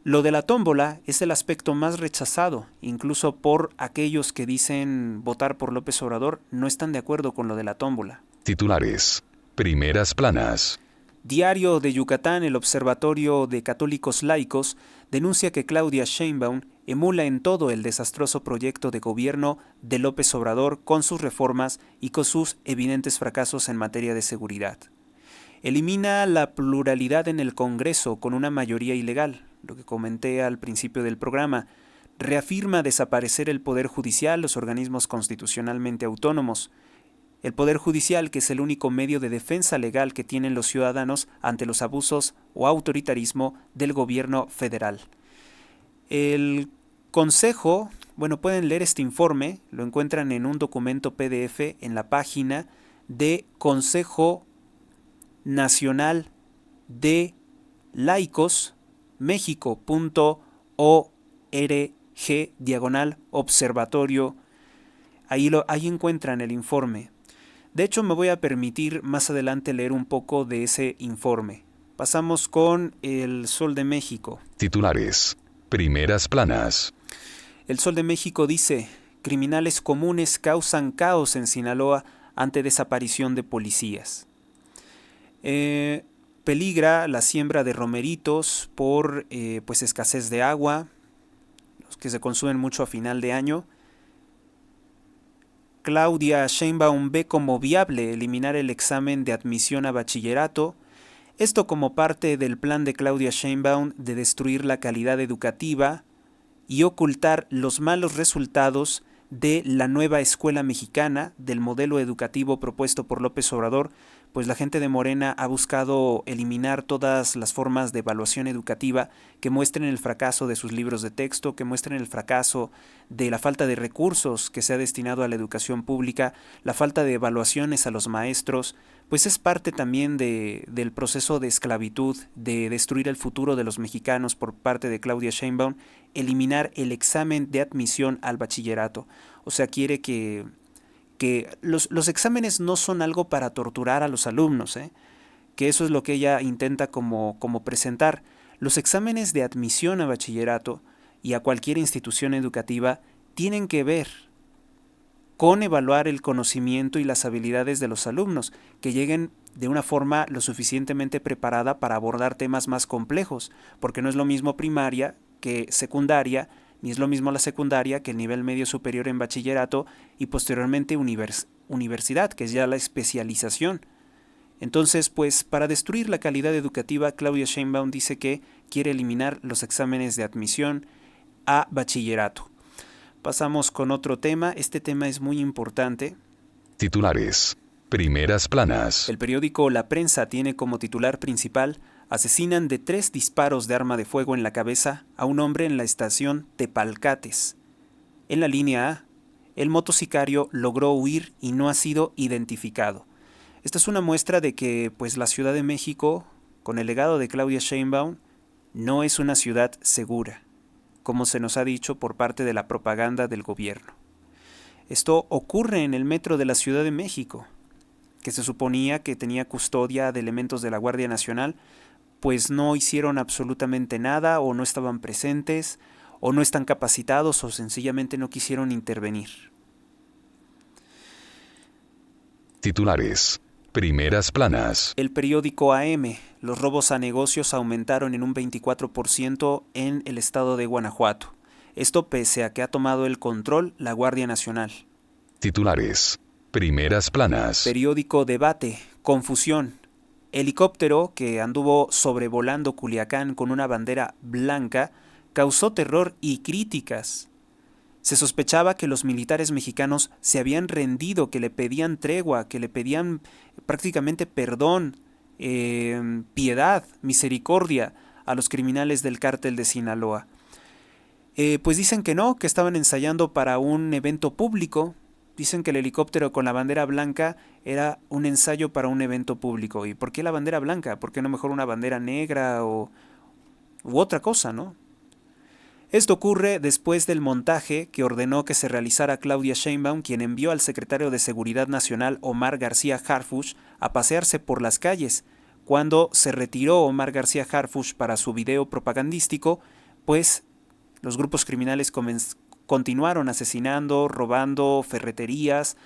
Lo de la tómbola es el aspecto más rechazado, incluso por aquellos que dicen votar por López Obrador, no están de acuerdo con lo de la tómbola. Titulares. Primeras planas. Diario de Yucatán, el Observatorio de Católicos Laicos denuncia que Claudia Sheinbaum emula en todo el desastroso proyecto de gobierno de López Obrador con sus reformas y con sus evidentes fracasos en materia de seguridad. Elimina la pluralidad en el Congreso con una mayoría ilegal, lo que comenté al principio del programa. Reafirma desaparecer el Poder Judicial, los organismos constitucionalmente autónomos. El Poder Judicial, que es el único medio de defensa legal que tienen los ciudadanos ante los abusos o autoritarismo del gobierno federal. El Consejo, pueden leer este informe, lo encuentran en un documento PDF en la página de Consejo Nacional de Laicos, mexico.org/observatorio. Ahí encuentran el informe. De hecho, me voy a permitir más adelante leer un poco de ese informe. Pasamos con El Sol de México. Titulares. Primeras planas. El Sol de México dice: criminales comunes causan caos en Sinaloa ante desaparición de policías. Peligra la siembra de romeritos por escasez de agua, los que se consumen mucho a final de año. Claudia Sheinbaum ve como viable eliminar el examen de admisión a bachillerato, esto como parte del plan de Claudia Sheinbaum de destruir la calidad educativa y ocultar los malos resultados de la nueva escuela mexicana, del modelo educativo propuesto por López Obrador. Pues la gente de Morena ha buscado eliminar todas las formas de evaluación educativa que muestren el fracaso de sus libros de texto, que muestren el fracaso de la falta de recursos que se ha destinado a la educación pública, la falta de evaluaciones a los maestros. Pues es parte también del proceso de esclavitud, de destruir el futuro de los mexicanos por parte de Claudia Sheinbaum, eliminar el examen de admisión al bachillerato. O sea, quiere que los exámenes no son algo para torturar a los alumnos, que eso es lo que ella intenta como presentar. Los exámenes de admisión a bachillerato y a cualquier institución educativa tienen que ver con evaluar el conocimiento y las habilidades de los alumnos, que lleguen de una forma lo suficientemente preparada para abordar temas más complejos, porque no es lo mismo primaria que secundaria, ni es lo mismo la secundaria que el nivel medio superior en bachillerato y posteriormente universidad, que es ya la especialización. Entonces, pues para destruir la calidad educativa, Claudia Sheinbaum dice que quiere eliminar los exámenes de admisión a bachillerato. Pasamos con otro tema. Este tema es muy importante. Titulares. Primeras planas. El periódico La Prensa tiene como titular principal: asesinan de 3 disparos de arma de fuego en la cabeza a un hombre en la estación Tepalcates. En la línea A, el motocicario logró huir y no ha sido identificado. Esta es una muestra de que pues la Ciudad de México, con el legado de Claudia Sheinbaum, no es una ciudad segura, como se nos ha dicho por parte de la propaganda del gobierno. Esto ocurre en el metro de la Ciudad de México, que se suponía que tenía custodia de elementos de la Guardia Nacional, pues no hicieron absolutamente nada, o no estaban presentes, o no están capacitados, o sencillamente no quisieron intervenir. Titulares. Primeras planas. El periódico AM: los robos a negocios aumentaron en un 24% en el estado de Guanajuato. Esto pese a que ha tomado el control la Guardia Nacional. Titulares. Primeras planas. Periódico Debate: confusión. Helicóptero que anduvo sobrevolando Culiacán con una bandera blanca causó terror y críticas. Se sospechaba que los militares mexicanos se habían rendido, que le pedían tregua, que le pedían prácticamente perdón, piedad, misericordia a los criminales del cártel de Sinaloa. Pues dicen que no, que estaban ensayando para un evento público. Dicen que el helicóptero con la bandera blanca era un ensayo para un evento público. ¿Y por qué la bandera blanca? ¿Por qué no mejor una bandera negra u otra cosa, no? Esto ocurre después del montaje que ordenó que se realizara Claudia Sheinbaum, quien envió al secretario de Seguridad Nacional, Omar García Harfuch, a pasearse por las calles. Cuando se retiró Omar García Harfuch para su video propagandístico, pues los grupos criminales continuaron asesinando, robando ferreterías,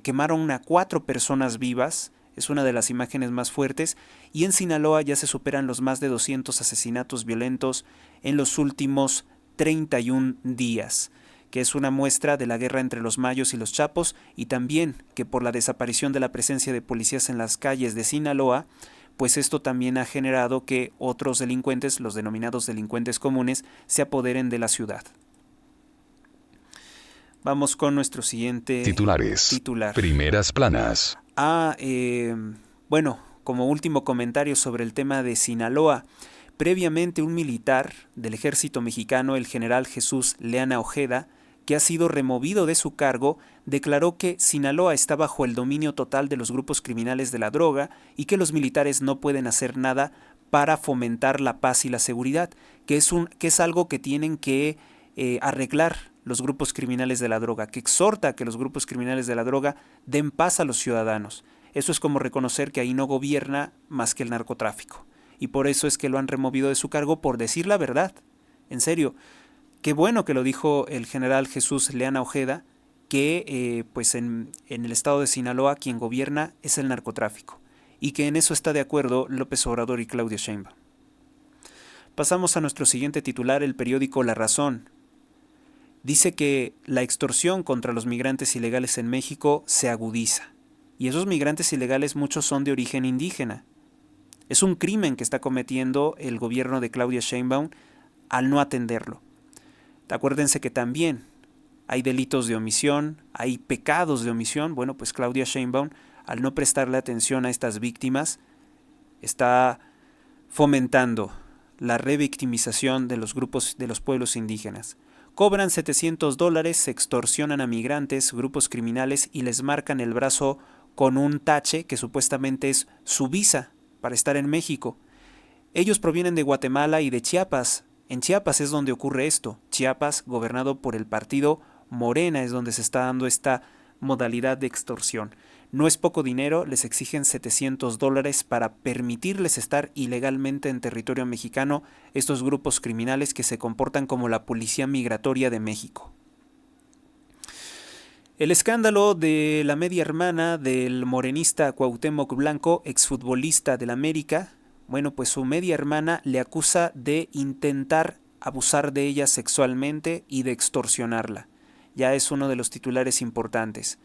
quemaron a 4 personas vivas Es una de las imágenes más fuertes, y en Sinaloa ya se superan los más de 200 asesinatos violentos en los últimos 31 días, que es una muestra de la guerra entre los mayos y los chapos, y también que por la desaparición de la presencia de policías en las calles de Sinaloa, pues esto también ha generado que otros delincuentes, los denominados delincuentes comunes, se apoderen de la ciudad. Vamos con nuestro siguiente titular. Primeras planas. Bueno, como último comentario sobre el tema de Sinaloa, previamente un militar del ejército mexicano, el general Jesús Leana Ojeda, que ha sido removido de su cargo, declaró que Sinaloa está bajo el dominio total de los grupos criminales de la droga y que los militares no pueden hacer nada para fomentar la paz y la seguridad, que es algo que tienen que arreglar los grupos criminales de la droga, que exhorta a que los grupos criminales de la droga den paz a los ciudadanos. Eso es como reconocer que ahí no gobierna más que el narcotráfico. Y por eso es que lo han removido de su cargo por decir la verdad. En serio, qué bueno que lo dijo el general Jesús Leana Ojeda, que pues en el estado de Sinaloa quien gobierna es el narcotráfico, y que en eso está de acuerdo López Obrador y Claudia Sheinbaum. Pasamos a nuestro siguiente titular, el periódico La Razón. Dice que la extorsión contra los migrantes ilegales en México se agudiza. Y esos migrantes ilegales muchos son de origen indígena. Es un crimen que está cometiendo el gobierno de Claudia Sheinbaum al no atenderlo. Acuérdense que también hay delitos de omisión, hay pecados de omisión. Bueno, pues Claudia Sheinbaum, al no prestarle atención a estas víctimas, está fomentando la revictimización de los grupos de los pueblos indígenas. Cobran $700, se extorsionan a migrantes, grupos criminales, y les marcan el brazo con un tache que supuestamente es su visa para estar en México. Ellos provienen de Guatemala y de Chiapas. En Chiapas es donde ocurre esto. Chiapas, gobernado por el partido Morena, es donde se está dando esta modalidad de extorsión. No es poco dinero, les exigen $700 para permitirles estar ilegalmente en territorio mexicano estos grupos criminales que se comportan como la policía migratoria de México. El escándalo de la media hermana del morenista Cuauhtémoc Blanco, exfutbolista del América, bueno, pues su media hermana le acusa de intentar abusar de ella sexualmente y de extorsionarla. Ya es uno de los titulares importantes.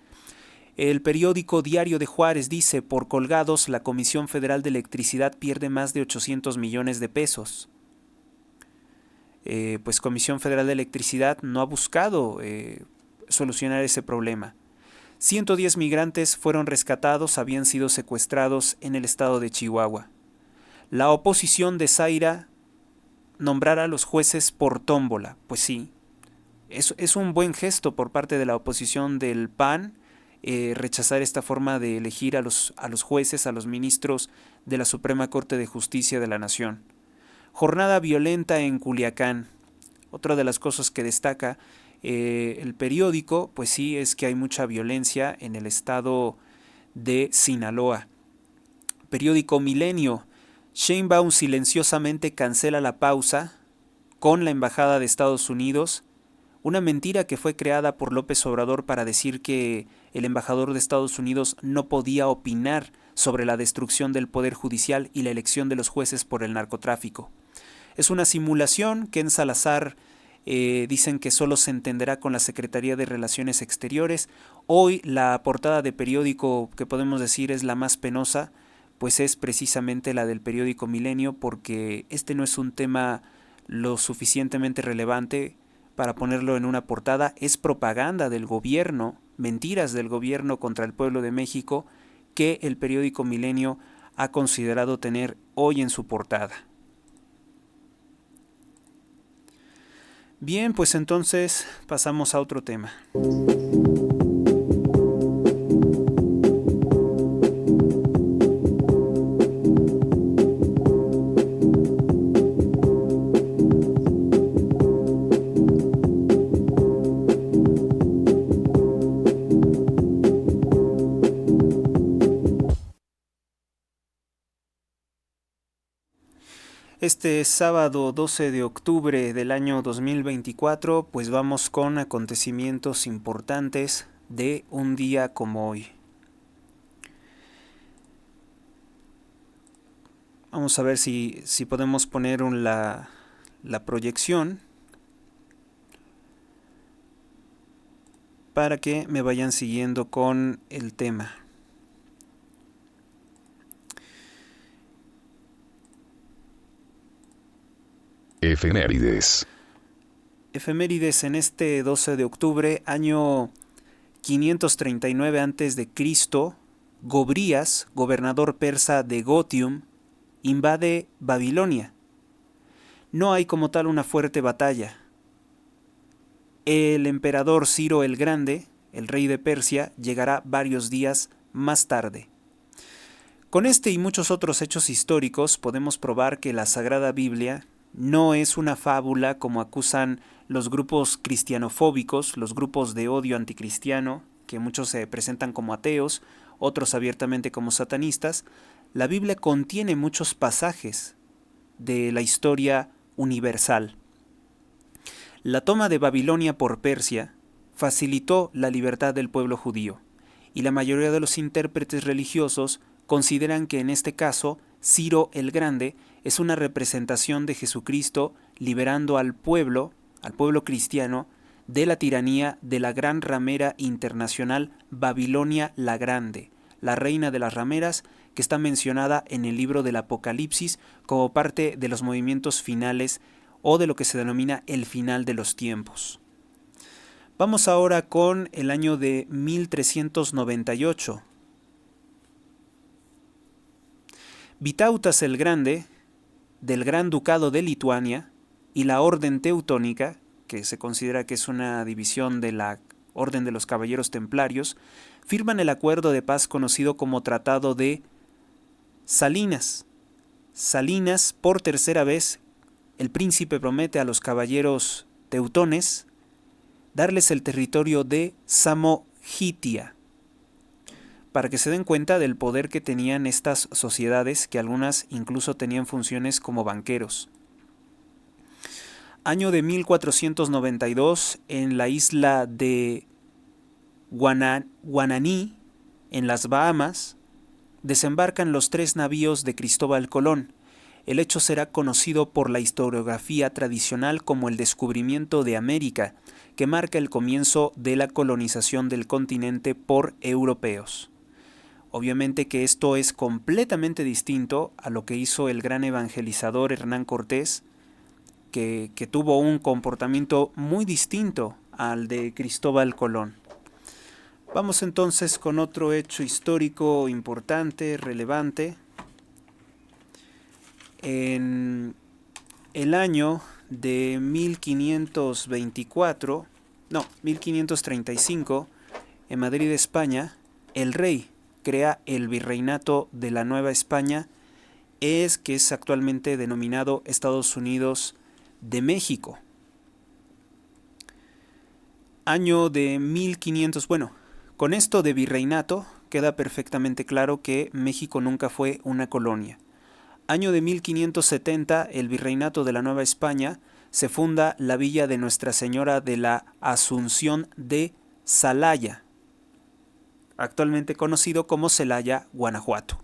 El periódico Diario de Juárez dice: por colgados, la Comisión Federal de Electricidad pierde más de 800 millones de pesos. Pues Comisión Federal de Electricidad no ha buscado solucionar ese problema. 110 migrantes fueron rescatados, habían sido secuestrados en el estado de Chihuahua. La oposición desaira nombrar a los jueces por tómbola. Pues sí, es un buen gesto por parte de la oposición del PAN, rechazar esta forma de elegir a los jueces, a los ministros de la Suprema Corte de Justicia de la Nación. Jornada violenta en Culiacán. Otra de las cosas que destaca el periódico, pues sí, es que hay mucha violencia en el estado de Sinaloa. Periódico Milenio: Sheinbaum silenciosamente cancela la pausa con la Embajada de Estados Unidos. Una mentira que fue creada por López Obrador para decir que el embajador de Estados Unidos no podía opinar sobre la destrucción del Poder Judicial y la elección de los jueces por el narcotráfico. Es una simulación que en Salazar dicen que solo se entenderá con la Secretaría de Relaciones Exteriores. Hoy la portada de periódico que podemos decir es la más penosa, pues es precisamente la del periódico Milenio, porque este no es un tema lo suficientemente relevante para ponerlo en una portada. Es propaganda del gobierno, mentiras del gobierno contra el pueblo de México, que el periódico Milenio ha considerado tener hoy en su portada. Bien, pues entonces pasamos a otro tema. Este sábado 12 de octubre del año 2024, pues vamos con acontecimientos importantes de un día como hoy. Vamos a ver si podemos poner la proyección para que me vayan siguiendo con el tema. Efemérides. Efemérides en este 12 de octubre, año 539 a.C., Gobrías, gobernador persa de Gotium, invade Babilonia. No hay como tal una fuerte batalla. El emperador Ciro el Grande, el rey de Persia, llegará varios días más tarde. Con este y muchos otros hechos históricos podemos probar que la Sagrada Biblia no es una fábula como acusan los grupos cristianofóbicos, los grupos de odio anticristiano, que muchos se presentan como ateos, otros abiertamente como satanistas. La Biblia contiene muchos pasajes de la historia universal. La toma de Babilonia por Persia facilitó la libertad del pueblo judío, y la mayoría de los intérpretes religiosos consideran que en este caso Ciro el Grande es una representación de Jesucristo liberando al pueblo cristiano, de la tiranía de la gran ramera internacional Babilonia la Grande, la reina de las rameras, que está mencionada en el libro del Apocalipsis como parte de los movimientos finales o de lo que se denomina el final de los tiempos. Vamos ahora con el año de 1398. Vitautas el Grande, del Gran Ducado de Lituania, y la Orden Teutónica, que se considera que es una división de la Orden de los Caballeros Templarios, firman el acuerdo de paz conocido como Tratado de Salinas. Salinas, por tercera vez, el príncipe promete a los caballeros teutones darles el territorio de Samogitia, para que se den cuenta del poder que tenían estas sociedades, que algunas incluso tenían funciones como banqueros. Año de 1492, en la isla de Guananí, en las Bahamas, desembarcan los 3 navíos de Cristóbal Colón. El hecho será conocido por la historiografía tradicional como el descubrimiento de América, que marca el comienzo de la colonización del continente por europeos. Obviamente que esto es completamente distinto a lo que hizo el gran evangelizador Hernán Cortés, que tuvo un comportamiento muy distinto al de Cristóbal Colón. Vamos entonces con otro hecho histórico importante, relevante. En el año de 1535, en Madrid, España, el rey crea el virreinato de la Nueva España, que es actualmente denominado Estados Unidos de México. Año de 1500, con esto de virreinato queda perfectamente claro que México nunca fue una colonia. Año de 1570, el virreinato de la Nueva España, se funda la villa de Nuestra Señora de la Asunción de Celaya, actualmente conocido como Celaya, Guanajuato.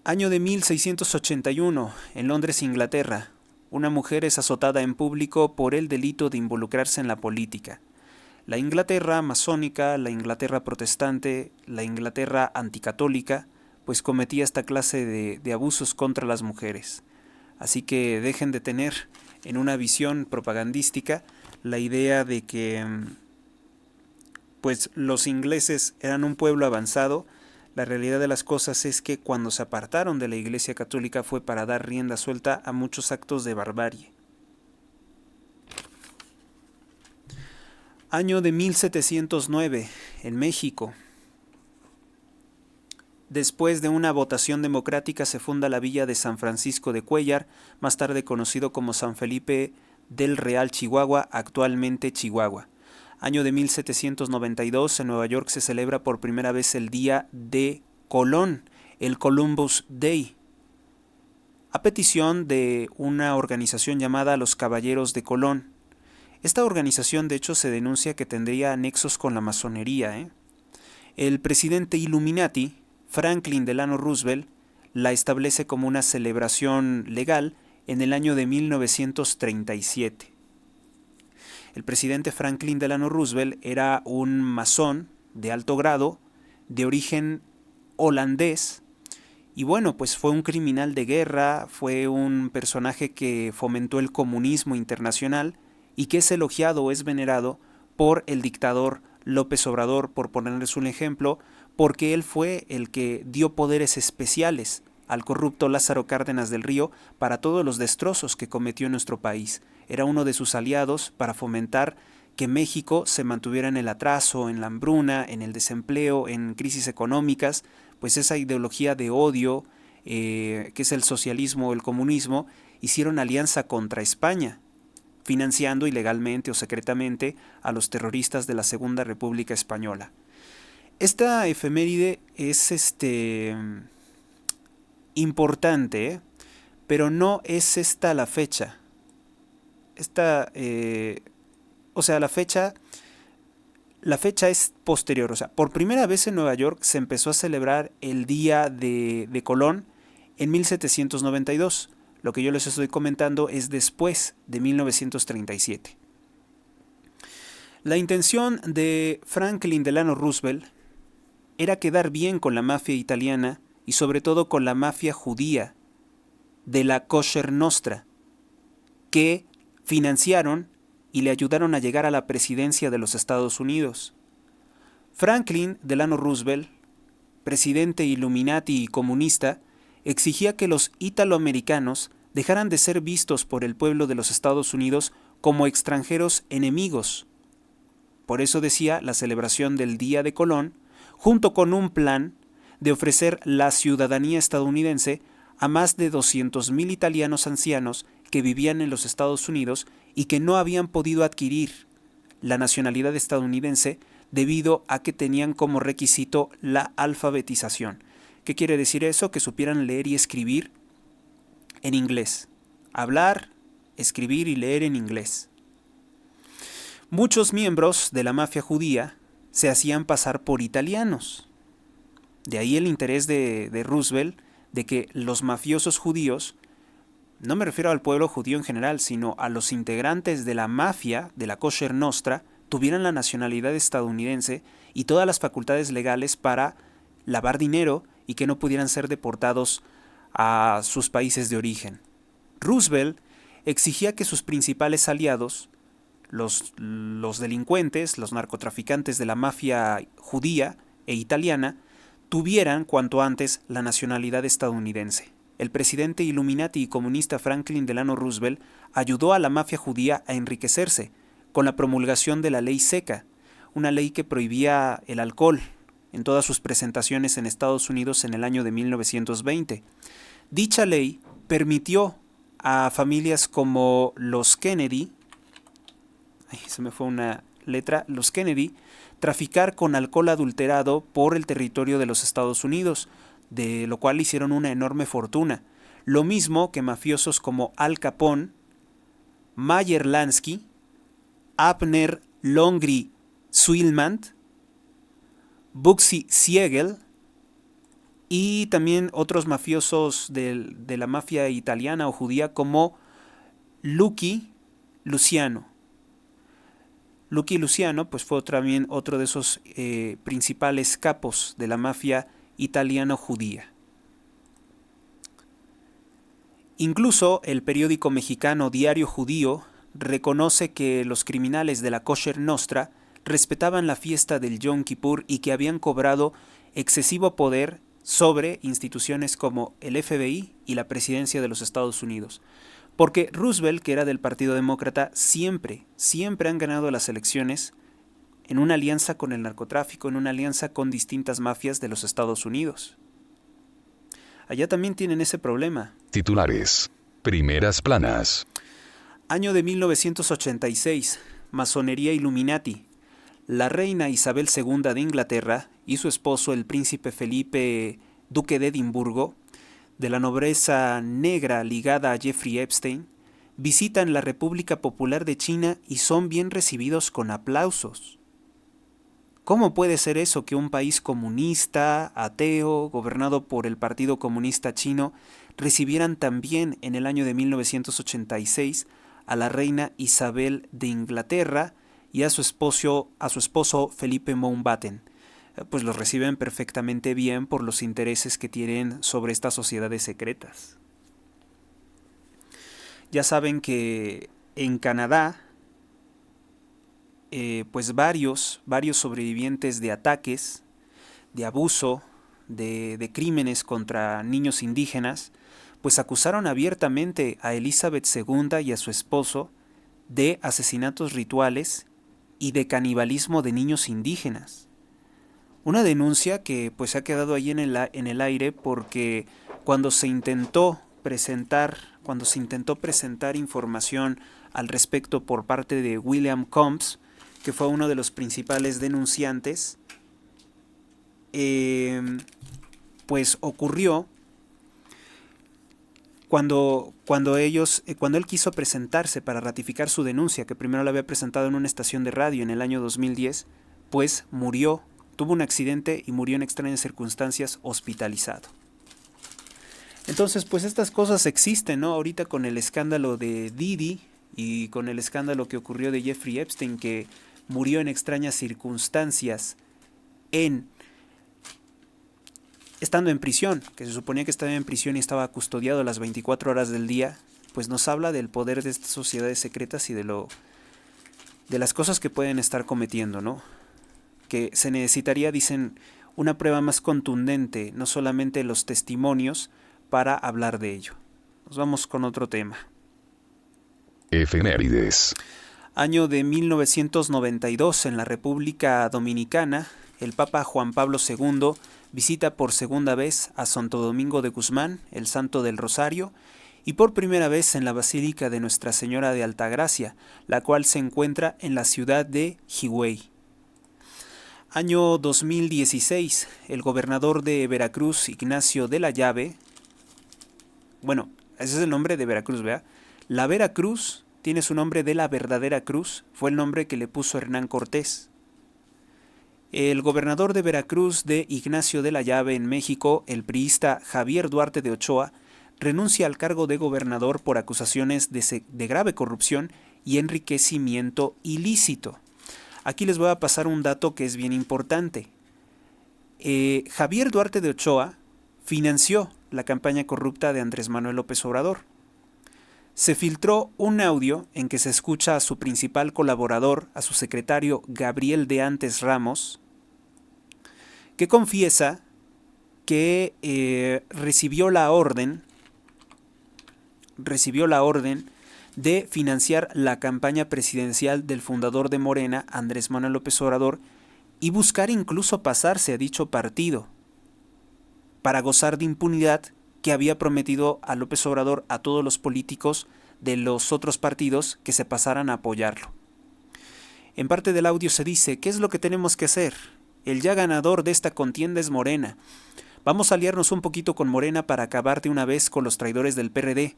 Año de 1681, en Londres, Inglaterra, una mujer es azotada en público por el delito de involucrarse en la política. La Inglaterra masónica, la Inglaterra protestante, la Inglaterra anticatólica, pues cometía esta clase de abusos contra las mujeres. Así que dejen de tener en una visión propagandística la idea de que pues los ingleses eran un pueblo avanzado. La realidad de las cosas es que cuando se apartaron de la Iglesia Católica fue para dar rienda suelta a muchos actos de barbarie. Año de 1709, en México. Después de una votación democrática se funda la villa de San Francisco de Cuéllar, más tarde conocido como San Felipe del Real Chihuahua, actualmente Chihuahua. Año de 1792, en Nueva York se celebra por primera vez el Día de Colón, el Columbus Day, a petición de una organización llamada los Caballeros de Colón. Esta organización, de hecho, se denuncia que tendría nexos con la masonería. El presidente Illuminati, Franklin Delano Roosevelt, la establece como una celebración legal en el año de 1937. El presidente Franklin Delano Roosevelt era un masón de alto grado, de origen holandés, y bueno, pues fue un criminal de guerra, fue un personaje que fomentó el comunismo internacional y que es elogiado o es venerado por el dictador López Obrador, por ponerles un ejemplo, porque él fue el que dio poderes especiales al corrupto Lázaro Cárdenas del Río para todos los destrozos que cometió en nuestro país. Era uno de sus aliados para fomentar que México se mantuviera en el atraso, en la hambruna, en el desempleo, en crisis económicas, pues esa ideología de odio, que es el socialismo o el comunismo, hicieron alianza contra España, financiando ilegalmente o secretamente a los terroristas de la Segunda República Española. Esta efeméride es importante, pero no es esta la fecha. La fecha es posterior. O sea, por primera vez en Nueva York se empezó a celebrar el Día de Colón en 1792. Lo que yo les estoy comentando es después de 1937. La intención de Franklin Delano Roosevelt era quedar bien con la mafia italiana y sobre todo con la mafia judía de la Kosher Nostra, que financiaron y le ayudaron a llegar a la presidencia de los Estados Unidos. Franklin Delano Roosevelt, presidente Illuminati y comunista, exigía que los italoamericanos dejaran de ser vistos por el pueblo de los Estados Unidos como extranjeros enemigos. Por eso decía la celebración del Día de Colón, junto con un plan de ofrecer la ciudadanía estadounidense a más de 200,000 italianos ancianos que vivían en los Estados Unidos y que no habían podido adquirir la nacionalidad estadounidense debido a que tenían como requisito la alfabetización. ¿Qué quiere decir eso? Que supieran leer y escribir en inglés. Hablar, escribir y leer en inglés. Muchos miembros de la mafia judía se hacían pasar por italianos. De ahí el interés de Roosevelt de que los mafiosos judíos, no me refiero al pueblo judío en general, sino a los integrantes de la mafia, de la Kosher Nostra, tuvieran la nacionalidad estadounidense y todas las facultades legales para lavar dinero y que no pudieran ser deportados a sus países de origen. Roosevelt exigía que sus principales aliados, los delincuentes, los narcotraficantes de la mafia judía e italiana, tuvieran cuanto antes la nacionalidad estadounidense. El presidente Illuminati y comunista Franklin Delano Roosevelt ayudó a la mafia judía a enriquecerse con la promulgación de la ley seca, una ley que prohibía el alcohol en todas sus presentaciones en Estados Unidos en el año de 1920. Dicha ley permitió a familias como los Kennedy, los Kennedy, traficar con alcohol adulterado por el territorio de los Estados Unidos, de lo cual hicieron una enorme fortuna. Lo mismo que mafiosos como Al Capone, Meyer Lansky, Abner Longry Swilmant, Bugsy Siegel y también otros mafiosos de la mafia italiana o judía como Lucky Luciano. Lucky Luciano pues fue también otro de esos principales capos de la mafia italiano-judía. Incluso el periódico mexicano Diario Judío reconoce que los criminales de la Kosher Nostra respetaban la fiesta del Yom Kippur y que habían cobrado excesivo poder sobre instituciones como el FBI y la presidencia de los Estados Unidos. Porque Roosevelt, que era del Partido Demócrata, siempre han ganado las elecciones en una alianza con el narcotráfico, en una alianza con distintas mafias de los Estados Unidos. Allá también tienen ese problema. Titulares. Primeras planas. Año de 1986. Masonería Illuminati. La reina Isabel II de Inglaterra y su esposo el príncipe Felipe, duque de Edimburgo, de la nobleza negra ligada a Jeffrey Epstein, visitan la República Popular de China y son bien recibidos con aplausos. ¿Cómo puede ser eso que un país comunista, ateo, gobernado por el Partido Comunista Chino, recibieran también en el año de 1986 a la reina Isabel de Inglaterra y a su esposo Felipe Mountbatten? Pues los reciben perfectamente bien por los intereses que tienen sobre estas sociedades secretas. Ya saben que en Canadá, pues varios sobrevivientes de ataques, de abuso, de crímenes contra niños indígenas, pues acusaron abiertamente a Elizabeth II y a su esposo de asesinatos rituales y de canibalismo de niños indígenas. Una denuncia que pues ha quedado ahí en el aire porque cuando se intentó presentar información al respecto por parte de William Combs, que fue uno de los principales denunciantes, pues ocurrió cuando él quiso presentarse para ratificar su denuncia, que primero la había presentado en una estación de radio en el año 2010, pues tuvo un accidente y murió en extrañas circunstancias hospitalizado. Entonces, pues estas cosas existen, ¿no? Ahorita con el escándalo de Didi y con el escándalo que ocurrió de Jeffrey Epstein, que murió en extrañas circunstancias estando en prisión, que se suponía que estaba en prisión y estaba custodiado las 24 horas del día, pues nos habla del poder de estas sociedades secretas y de las cosas que pueden estar cometiendo, ¿no? Que se necesitaría, dicen, una prueba más contundente, no solamente los testimonios, para hablar de ello. Nos vamos con otro tema. Efemérides. Año de 1992, en la República Dominicana, el Papa Juan Pablo II visita por segunda vez a Santo Domingo de Guzmán, el Santo del Rosario, y por primera vez en la Basílica de Nuestra Señora de Altagracia, la cual se encuentra en la ciudad de Higüey. Año 2016, el gobernador de Veracruz, Ignacio de la Llave, bueno, ese es el nombre de Veracruz, ¿verdad? La Veracruz tiene su nombre de la verdadera cruz, fue el nombre que le puso Hernán Cortés. El gobernador de Veracruz de Ignacio de la Llave en México, el priista Javier Duarte de Ochoa, renuncia al cargo de gobernador por acusaciones de grave corrupción y enriquecimiento ilícito. Aquí les voy a pasar un dato que es bien importante. Javier Duarte de Ochoa financió la campaña corrupta de Andrés Manuel López Obrador. Se filtró un audio en que se escucha a su principal colaborador, a su secretario Gabriel de Antes Ramos, que confiesa que recibió la orden de financiar la campaña presidencial del fundador de Morena, Andrés Manuel López Obrador, y buscar incluso pasarse a dicho partido para gozar de impunidad que había prometido a López Obrador a todos los políticos de los otros partidos que se pasaran a apoyarlo. En parte del audio se dice: ¿qué es lo que tenemos que hacer? El ya ganador de esta contienda es Morena. Vamos a aliarnos un poquito con Morena para acabar de una vez con los traidores del PRD.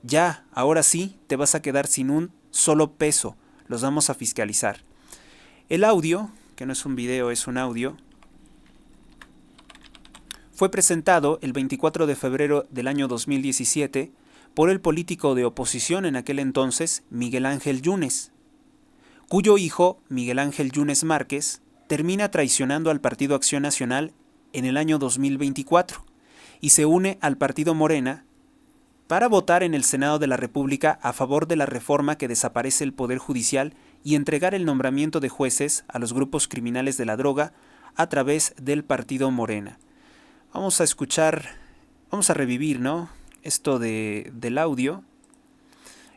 Ya, ahora sí, te vas a quedar sin un solo peso. Los vamos a fiscalizar. El audio, que no es un video, es un audio, fue presentado el 24 de febrero del año 2017 por el político de oposición en aquel entonces, Miguel Ángel Yunes, cuyo hijo, Miguel Ángel Yunes Márquez, termina traicionando al Partido Acción Nacional en el año 2024 y se une al Partido Morena para votar en el Senado de la República a favor de la reforma que desaparece el Poder Judicial y entregar el nombramiento de jueces a los grupos criminales de la droga a través del Partido Morena. Vamos a escuchar, vamos a revivir, ¿no? Esto del audio.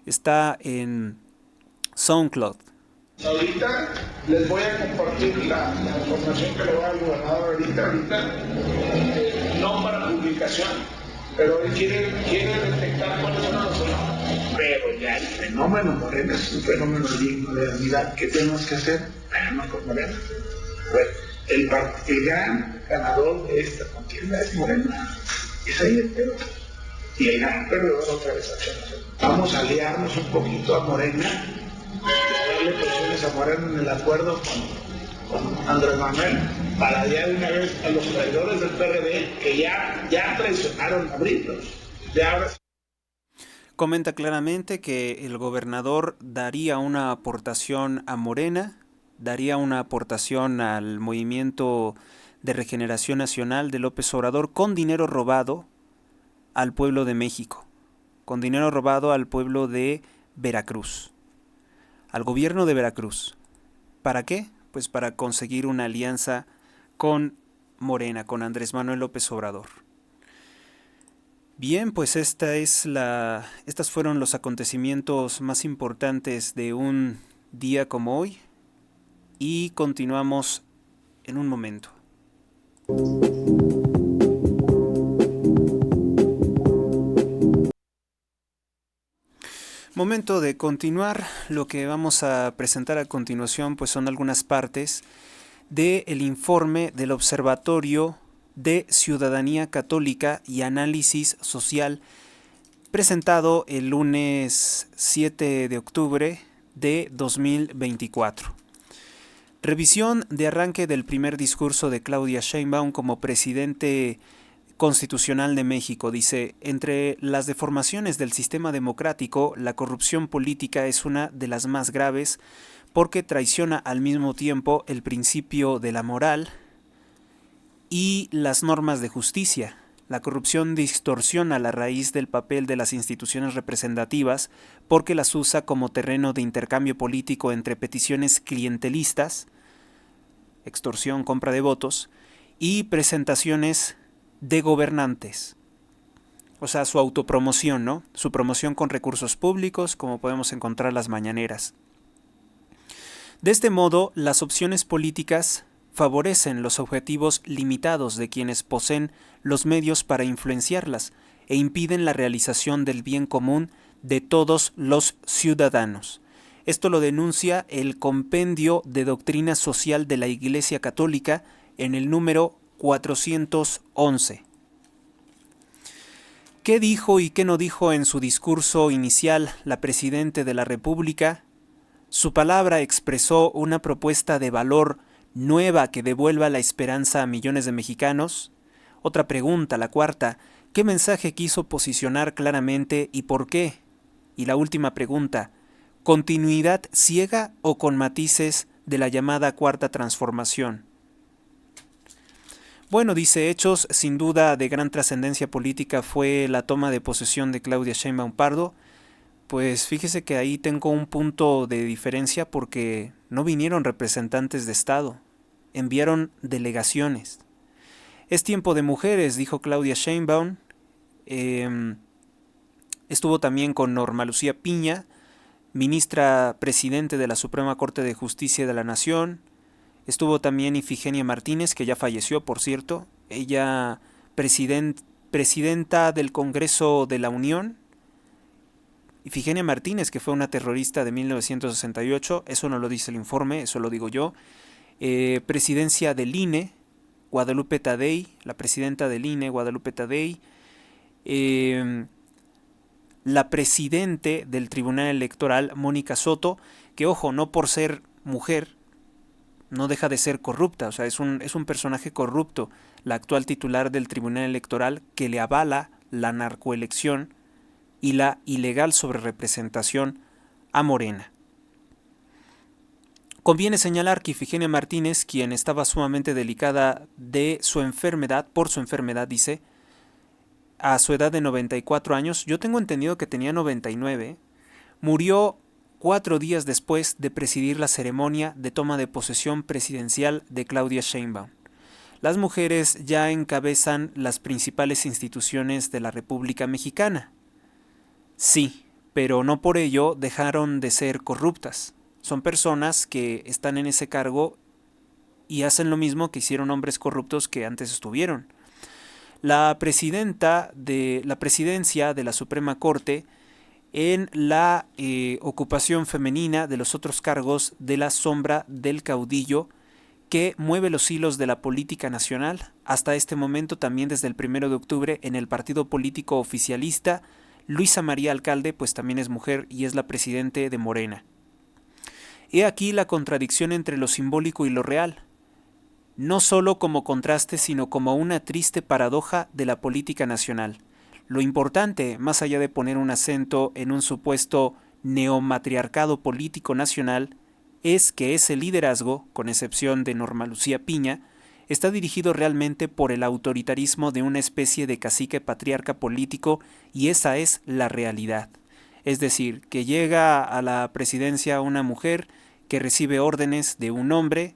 Está en SoundCloud. Ahorita les voy a compartir la información que le va al gobernador ahorita, no para publicación, pero él quiere detectar cuáles son los fenómenos. Pero ya el fenómeno Morena es un fenómeno digno de unidad. ¿Qué tenemos que hacer? Pero con Morena. Bueno, el gran ganador de esta contienda es Morena. Es ahí el pedo. Y el gran perdedor otra vez Acción Nacional. Vamos a aliarnos un poquito a Morena, darle presiones a Morena en el acuerdo con Andrés Manuel para ya de una vez a los traidores del PRD que ya traicionaron a Britos. Comenta claramente que el gobernador daría una aportación a Morena, daría una aportación al Movimiento de Regeneración Nacional de López Obrador con dinero robado al pueblo de México, con dinero robado al pueblo de Veracruz, al gobierno de Veracruz. ¿Para qué? Pues para conseguir una alianza con Morena, con Andrés Manuel López Obrador. Bien, pues estas fueron los acontecimientos más importantes de un día como hoy y continuamos en un momento. Momento de continuar. Lo que vamos a presentar a continuación pues son algunas partes del informe del Observatorio de Ciudadanía Católica y Análisis Social presentado el lunes 7 de octubre de 2024. Revisión de arranque del primer discurso de Claudia Sheinbaum como presidente constitucional de México. Dice, entre las deformaciones del sistema democrático, la corrupción política es una de las más graves porque traiciona al mismo tiempo el principio de la moral y las normas de justicia. La corrupción distorsiona la raíz del papel de las instituciones representativas porque las usa como terreno de intercambio político entre peticiones clientelistas, extorsión, compra de votos, y presentaciones de gobernantes. O sea, su autopromoción, ¿no? Su promoción con recursos públicos, como podemos encontrar las mañaneras. De este modo, las opciones políticas favorecen los objetivos limitados de quienes poseen los medios para influenciarlas e impiden la realización del bien común de todos los ciudadanos. Esto lo denuncia el Compendio de Doctrina Social de la Iglesia Católica en el número 411. ¿Qué dijo y qué no dijo en su discurso inicial la Presidenta de la República? Su palabra expresó una propuesta de valor nueva que devuelva la esperanza a millones de mexicanos. Otra pregunta, la cuarta, ¿qué mensaje quiso posicionar claramente y por qué? Y la última pregunta, ¿continuidad ciega o con matices de la llamada cuarta transformación? Bueno, dice, hechos sin duda de gran trascendencia política fue la toma de posesión de Claudia Sheinbaum Pardo. Pues fíjese que ahí tengo un punto de diferencia porque no vinieron representantes de Estado, enviaron delegaciones. Es tiempo de mujeres, dijo Claudia Sheinbaum. Estuvo también con Norma Lucía Piña, ministra presidente de la Suprema Corte de Justicia de la Nación. Estuvo también Ifigenia Martínez, que ya falleció, por cierto. Ella, presidenta del Congreso de la Unión. Ifigenia Martínez, que fue una terrorista de 1968, eso no lo dice el informe, eso lo digo yo. Presidencia del INE, Guadalupe Tadei, la presidenta del INE, Guadalupe Tadei. La presidente del Tribunal Electoral, Mónica Soto, que ojo, no por ser mujer, no deja de ser corrupta, o sea, es un personaje corrupto, la actual titular del Tribunal Electoral que le avala la narcoelección y la ilegal sobrerepresentación a Morena. Conviene señalar que Ifigenia Martínez, quien estaba sumamente delicada de su enfermedad, por su enfermedad, dice, a su edad de 94 años, yo tengo entendido que tenía 99, murió 4 días después de presidir la ceremonia de toma de posesión presidencial de Claudia Sheinbaum. Las mujeres ya encabezan las principales instituciones de la República Mexicana. Sí, pero no por ello dejaron de ser corruptas. Son personas que están en ese cargo y hacen lo mismo que hicieron hombres corruptos que antes estuvieron. La presidencia de la Suprema Corte en la ocupación femenina de los otros cargos de la sombra del caudillo que mueve los hilos de la política nacional, hasta este momento también desde el 1 de octubre en el partido político oficialista. Luisa María Alcalde pues también es mujer y es la presidente de Morena. He aquí la contradicción entre lo simbólico y lo real, no solo como contraste, sino como una triste paradoja de la política nacional. Lo importante, más allá de poner un acento en un supuesto neomatriarcado político nacional, es que ese liderazgo, con excepción de Norma Lucía Piña, está dirigido realmente por el autoritarismo de una especie de cacique patriarca político, y esa es la realidad. Es decir, que llega a la presidencia una mujer que recibe órdenes de un hombre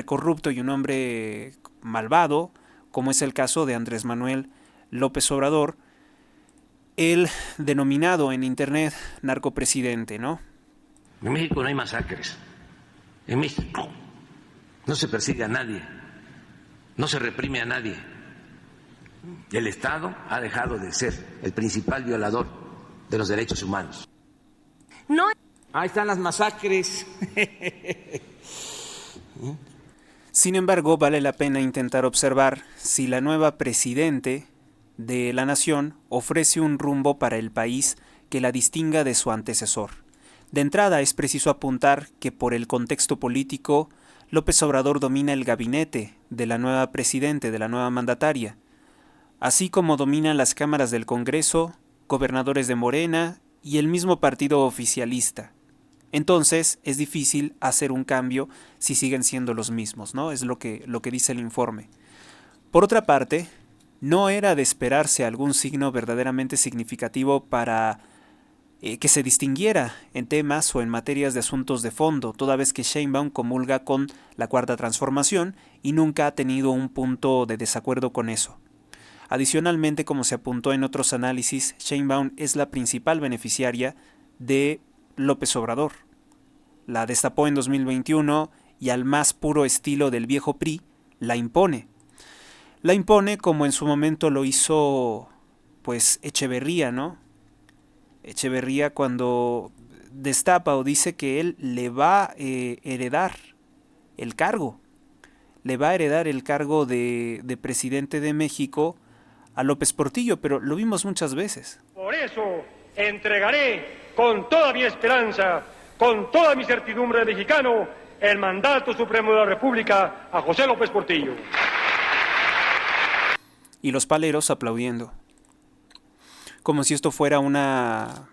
corrupto y un hombre malvado, como es el caso de Andrés Manuel López Obrador, el denominado en internet narcopresidente, ¿no? En México no hay masacres. En México no se persigue a nadie, no se reprime a nadie. El Estado ha dejado de ser el principal violador de los derechos humanos. No. Ahí están las masacres. Sin embargo, vale la pena intentar observar si la nueva presidente de la nación ofrece un rumbo para el país que la distinga de su antecesor. De entrada, es preciso apuntar que por el contexto político, López Obrador domina el gabinete de la nueva presidente, de la nueva mandataria, así como dominan las cámaras del Congreso, gobernadores de Morena y el mismo partido oficialista. Entonces, es difícil hacer un cambio si siguen siendo los mismos, ¿no? Es lo que dice el informe. Por otra parte, no era de esperarse algún signo verdaderamente significativo para que se distinguiera en temas o en materias de asuntos de fondo, toda vez que Sheinbaum comulga con la Cuarta Transformación y nunca ha tenido un punto de desacuerdo con eso. Adicionalmente, como se apuntó en otros análisis, Sheinbaum es la principal beneficiaria de López Obrador. La destapó en 2021 y al más puro estilo del viejo PRI, la impone. La impone como en su momento lo hizo pues Echeverría, ¿no? Echeverría cuando destapa o dice que él le va a heredar el cargo. Le va a heredar el cargo de presidente de México a López Portillo, pero lo vimos muchas veces. Por eso entregaré con toda mi esperanza, con toda mi certidumbre de mexicano, el mandato supremo de la República a José López Portillo. Y los paleros aplaudiendo. Como si esto fuera una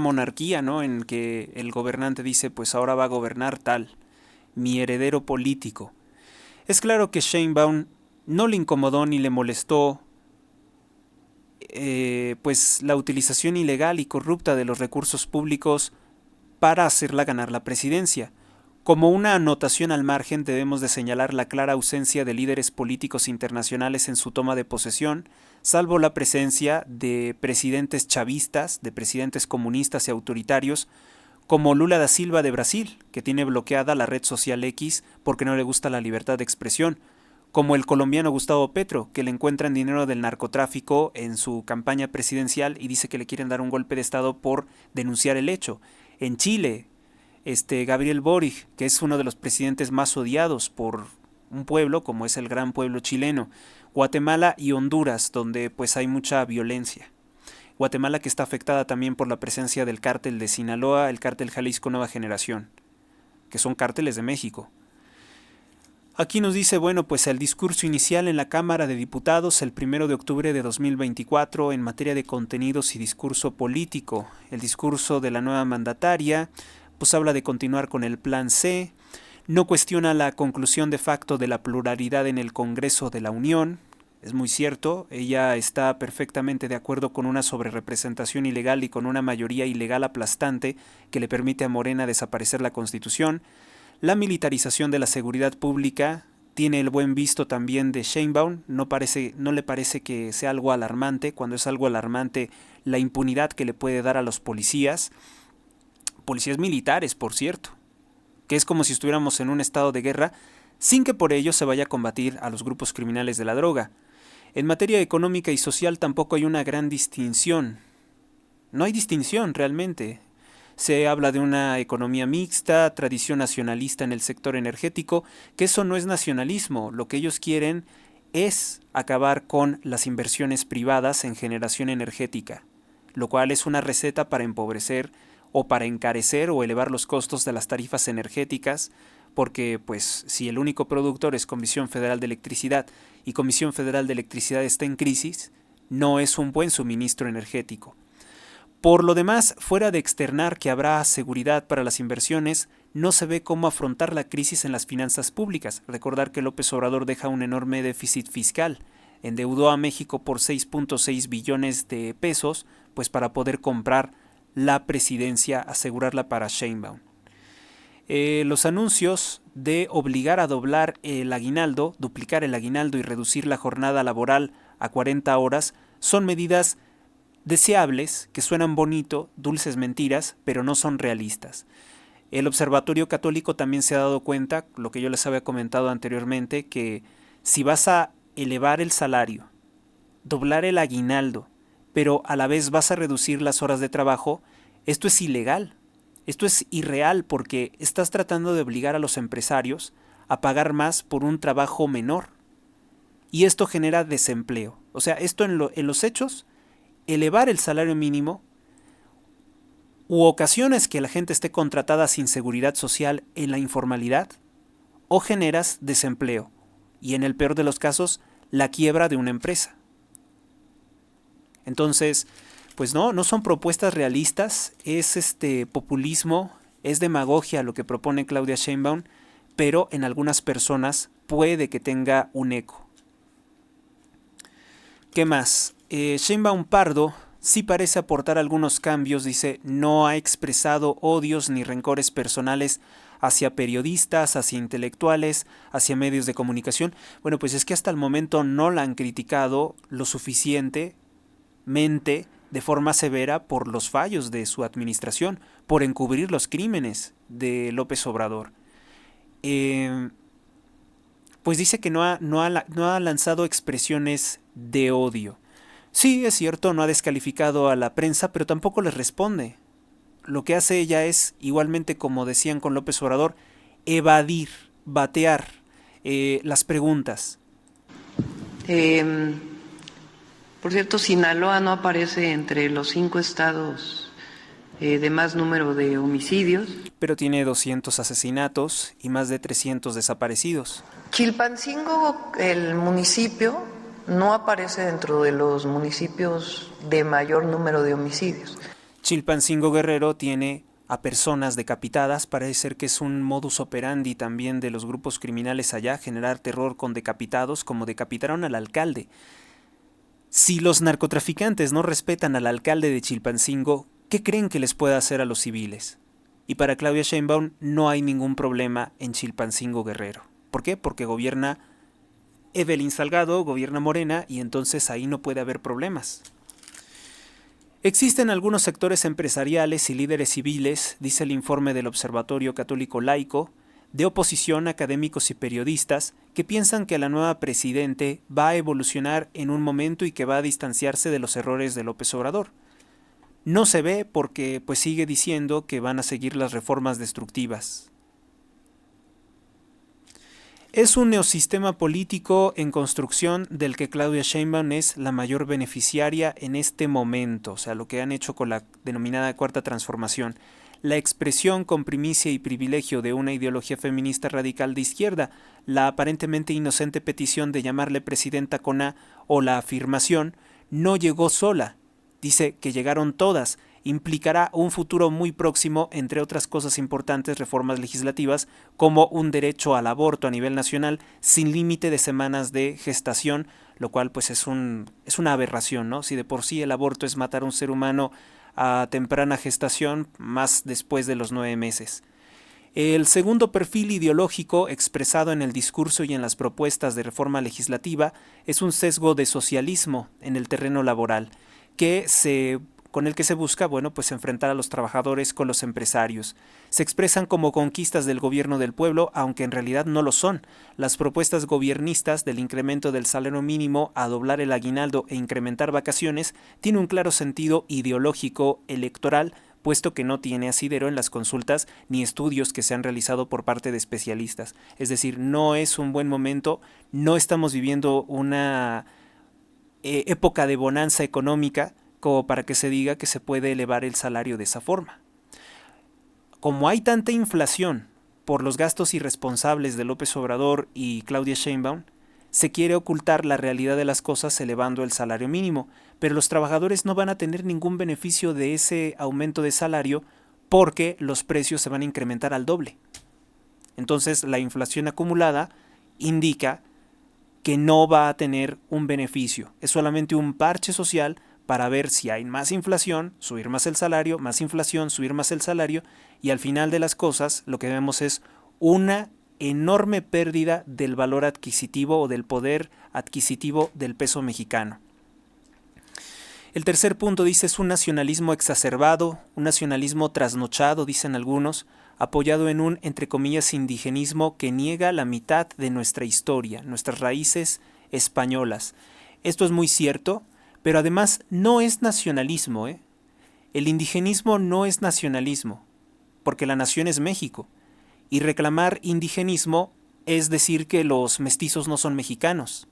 monarquía, ¿no? En que el gobernante dice, pues ahora va a gobernar tal, mi heredero político. Es claro que Sheinbaum no le incomodó ni le molestó pues la utilización ilegal y corrupta de los recursos públicos para hacerla ganar la presidencia. Como una anotación al margen, debemos de señalar la clara ausencia de líderes políticos internacionales en su toma de posesión, salvo la presencia de presidentes chavistas, de presidentes comunistas y autoritarios, como Lula da Silva de Brasil, que tiene bloqueada la red social X porque no le gusta la libertad de expresión, como el colombiano Gustavo Petro, que le encuentran dinero del narcotráfico en su campaña presidencial y dice que le quieren dar un golpe de estado por denunciar el hecho. En Chile, Gabriel Boric, que es uno de los presidentes más odiados por un pueblo como es el gran pueblo chileno. Guatemala y Honduras, donde pues hay mucha violencia. Guatemala que está afectada también por la presencia del cártel de Sinaloa, el cártel Jalisco Nueva Generación, que son cárteles de México. Aquí nos dice, bueno, pues el discurso inicial en la Cámara de Diputados el 1 de octubre de 2024 en materia de contenidos y discurso político. El discurso de la nueva mandataria pues habla de continuar con el Plan C, no cuestiona la conclusión de facto de la pluralidad en el Congreso de la Unión. Es muy cierto, ella está perfectamente de acuerdo con una sobrerepresentación ilegal y con una mayoría ilegal aplastante que le permite a Morena desaparecer la Constitución. La militarización de la seguridad pública tiene el buen visto también de Sheinbaum, no le parece que sea algo alarmante, cuando es algo alarmante la impunidad que le puede dar a los policías militares, por cierto, que es como si estuviéramos en un estado de guerra, sin que por ello se vaya a combatir a los grupos criminales de la droga. En materia económica y social tampoco hay una gran distinción. No hay distinción realmente. Se habla de una economía mixta, tradición nacionalista en el sector energético, que eso no es nacionalismo. Lo que ellos quieren es acabar con las inversiones privadas en generación energética, lo cual es una receta para empobrecer o para encarecer o elevar los costos de las tarifas energéticas, porque pues si el único productor es Comisión Federal de Electricidad y Comisión Federal de Electricidad está en crisis, no es un buen suministro energético. Por lo demás, fuera de externar que habrá seguridad para las inversiones, no se ve cómo afrontar la crisis en las finanzas públicas. Recordar que López Obrador deja un enorme déficit fiscal. Endeudó a México por 6.6 billones de pesos, pues para poder comprar la presidencia, asegurarla para Sheinbaum. Los anuncios de obligar a doblar el aguinaldo, duplicar el aguinaldo y reducir la jornada laboral a 40 horas son medidas deseables, que suenan bonito, dulces mentiras, pero no son realistas. El Observatorio Católico también se ha dado cuenta, lo que yo les había comentado anteriormente, que si vas a elevar el salario, doblar el aguinaldo, pero a la vez vas a reducir las horas de trabajo, esto es ilegal, esto es irreal porque estás tratando de obligar a los empresarios a pagar más por un trabajo menor. Y esto genera desempleo. O sea, esto en los hechos, elevar el salario mínimo u ocasiones que la gente esté contratada sin seguridad social en la informalidad, o generas desempleo y en el peor de los casos la quiebra de una empresa. Entonces, pues no son propuestas realistas, es populismo, es demagogia lo que propone Claudia Sheinbaum, pero en algunas personas puede que tenga un eco. ¿Qué más? Sheinbaum Pardo sí parece aportar algunos cambios, dice, no ha expresado odios ni rencores personales hacia periodistas, hacia intelectuales, hacia medios de comunicación. Bueno, pues es que hasta el momento no la han criticado lo suficientemente de forma severa por los fallos de su administración, por encubrir los crímenes de López Obrador. Pues dice que no ha lanzado expresiones de odio. Sí, es cierto, no ha descalificado a la prensa, pero tampoco les responde. Lo que hace ella es, igualmente como decían con López Obrador, evadir, batear las preguntas. Por cierto, Sinaloa no aparece entre los 5 estados de más número de homicidios. Pero tiene 200 asesinatos y más de 300 desaparecidos. Chilpancingo, el municipio, no aparece dentro de los municipios de mayor número de homicidios. Chilpancingo Guerrero tiene a personas decapitadas, parece ser que es un modus operandi también de los grupos criminales allá, generar terror con decapitados, como decapitaron al alcalde. Si los narcotraficantes no respetan al alcalde de Chilpancingo, ¿qué creen que les puede hacer a los civiles? Y para Claudia Sheinbaum no hay ningún problema en Chilpancingo Guerrero. ¿Por qué? Porque gobierna Evelyn Salgado, gobierna Morena, y entonces ahí no puede haber problemas. Existen algunos sectores empresariales y líderes civiles, dice el informe del Observatorio Católico Laico, de oposición, académicos y periodistas, que piensan que la nueva presidente va a evolucionar en un momento y que va a distanciarse de los errores de López Obrador. No se ve porque pues sigue diciendo que van a seguir las reformas destructivas. Es un neosistema político en construcción del que Claudia Sheinbaum es la mayor beneficiaria en este momento, o sea, lo que han hecho con la denominada Cuarta Transformación. La expresión con primicia y privilegio de una ideología feminista radical de izquierda, la aparentemente inocente petición de llamarle presidenta con A o la afirmación, no llegó sola. Dice que llegaron todas, implicará un futuro muy próximo, entre otras cosas importantes, reformas legislativas, como un derecho al aborto a nivel nacional sin límite de semanas de gestación, lo cual pues es una aberración, ¿no? Si de por sí el aborto es matar a un ser humano a temprana gestación, más después de los 9 meses. El segundo perfil ideológico expresado en el discurso y en las propuestas de reforma legislativa es un sesgo de socialismo en el terreno laboral, con el que se busca, pues enfrentar a los trabajadores con los empresarios. Se expresan como conquistas del gobierno del pueblo, aunque en realidad no lo son. Las propuestas gobiernistas del incremento del salario mínimo a doblar el aguinaldo e incrementar vacaciones tiene un claro sentido ideológico electoral, puesto que no tiene asidero en las consultas ni estudios que se han realizado por parte de especialistas. Es decir, no es un buen momento, no estamos viviendo una época de bonanza económica como para que se diga que se puede elevar el salario de esa forma. como hay tanta inflación por los gastos irresponsables de López Obrador y Claudia Sheinbaum, se quiere ocultar la realidad de las cosas elevando el salario mínimo, pero los trabajadores no van a tener ningún beneficio de ese aumento de salario porque los precios se van a incrementar al doble. Entonces la inflación acumulada indica que no va a tener un beneficio, es solamente un parche social para ver si hay más inflación, subir más el salario, más inflación, subir más el salario, y al final de las cosas lo que vemos es una enorme pérdida del valor adquisitivo o del poder adquisitivo del peso mexicano. El tercer punto dice es un nacionalismo exacerbado, un nacionalismo trasnochado, dicen algunos, apoyado en un, entre comillas, indigenismo que niega la mitad de nuestra historia, nuestras raíces españolas. Esto es muy cierto, pero además no es nacionalismo, ¿eh? El indigenismo no es nacionalismo, porque la nación es México, y reclamar indigenismo es decir que los mestizos no son mexicanos.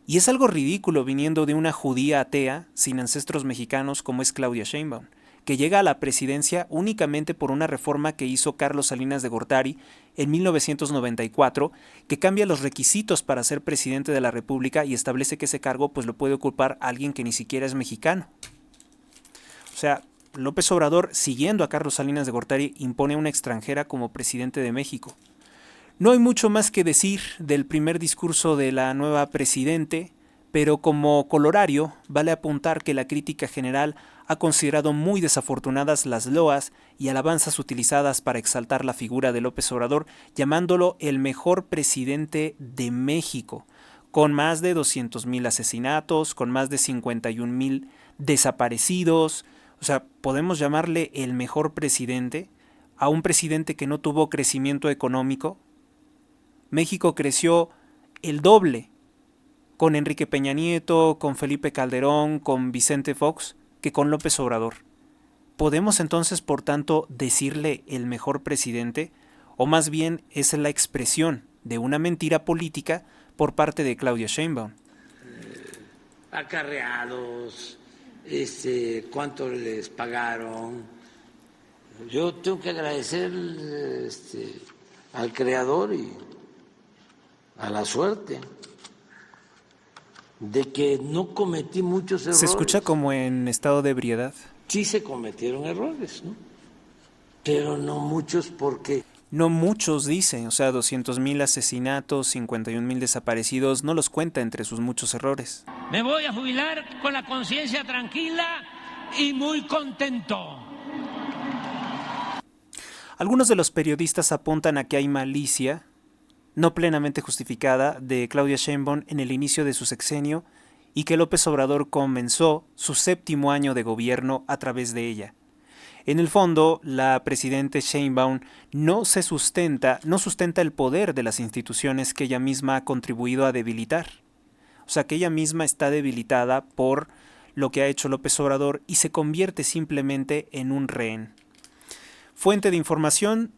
Y es algo ridículo viniendo de una judía atea sin ancestros mexicanos como es Claudia Sheinbaum, que llega a la presidencia únicamente por una reforma que hizo Carlos Salinas de Gortari en 1994, que cambia los requisitos para ser presidente de la República y establece que ese cargo pues lo puede ocupar alguien que ni siquiera es mexicano. O sea, López Obrador, siguiendo a Carlos Salinas de Gortari, impone a una extranjera como presidente de México. No hay mucho más que decir del primer discurso de la nueva presidente, pero como colorario vale apuntar que la crítica general ha considerado muy desafortunadas las loas y alabanzas utilizadas para exaltar la figura de López Obrador, llamándolo el mejor presidente de México, con más de 200,000 asesinatos, con más de 51,000 desaparecidos. O sea, podemos llamarle el mejor presidente a un presidente que no tuvo crecimiento económico. México creció el doble con Enrique Peña Nieto, con Felipe Calderón, con Vicente Fox, que con López Obrador. ¿Podemos entonces, por tanto, decirle el mejor presidente? ¿O más bien es la expresión de una mentira política por parte de Claudia Sheinbaum? Acarreados, cuánto les pagaron. Yo tengo que agradecer al Creador y a la suerte de que no cometí muchos errores. Se escucha como en estado de ebriedad. Sí se cometieron errores, ¿no? Pero no muchos porque... No muchos, dice, o sea, 200,000 asesinatos, 51,000 desaparecidos, no los cuenta entre sus muchos errores. Me voy a jubilar con la conciencia tranquila y muy contento. Algunos de los periodistas apuntan a que hay malicia, no plenamente justificada, de Claudia Sheinbaum en el inicio de su sexenio y que López Obrador comenzó su 7º año de gobierno a través de ella. En el fondo, la presidenta Sheinbaum no sustenta el poder de las instituciones que ella misma ha contribuido a debilitar. O sea, que ella misma está debilitada por lo que ha hecho López Obrador y se convierte simplemente en un rehén. Fuente de información: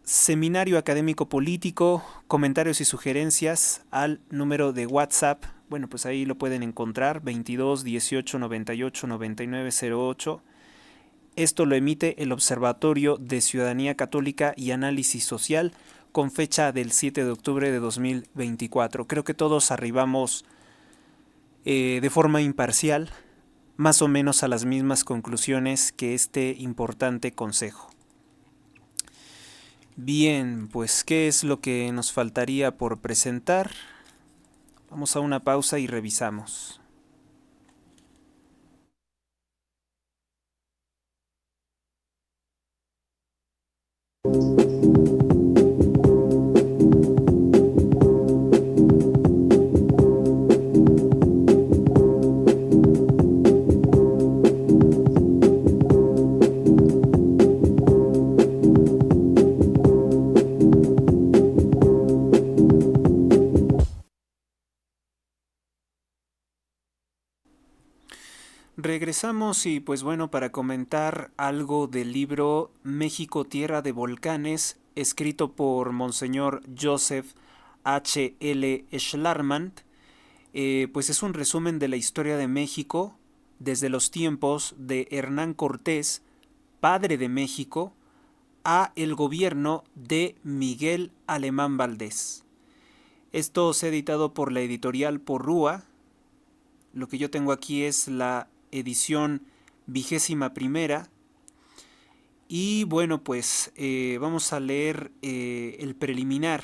Seminario Académico Político, comentarios y sugerencias al número de WhatsApp. Bueno, pues ahí lo pueden encontrar, 22 18 98 99 08. Esto lo emite el Observatorio de Ciudadanía Católica y Análisis Social con fecha del 7 de octubre de 2024. Creo que todos arribamos de forma imparcial, más o menos a las mismas conclusiones que este importante consejo. Bien, pues ¿qué es lo que nos faltaría por presentar? Vamos a una pausa y revisamos. Regresamos y pues bueno, para comentar algo del libro México, Tierra de Volcanes, escrito por Monseñor Joseph H. L. Schlarman, pues es un resumen de la historia de México desde los tiempos de Hernán Cortés, padre de México, a el gobierno de Miguel Alemán Valdés. Esto se ha editado por la editorial Porrúa. Lo que yo tengo aquí es la edición 21ª. Y bueno, pues vamos a leer el preliminar.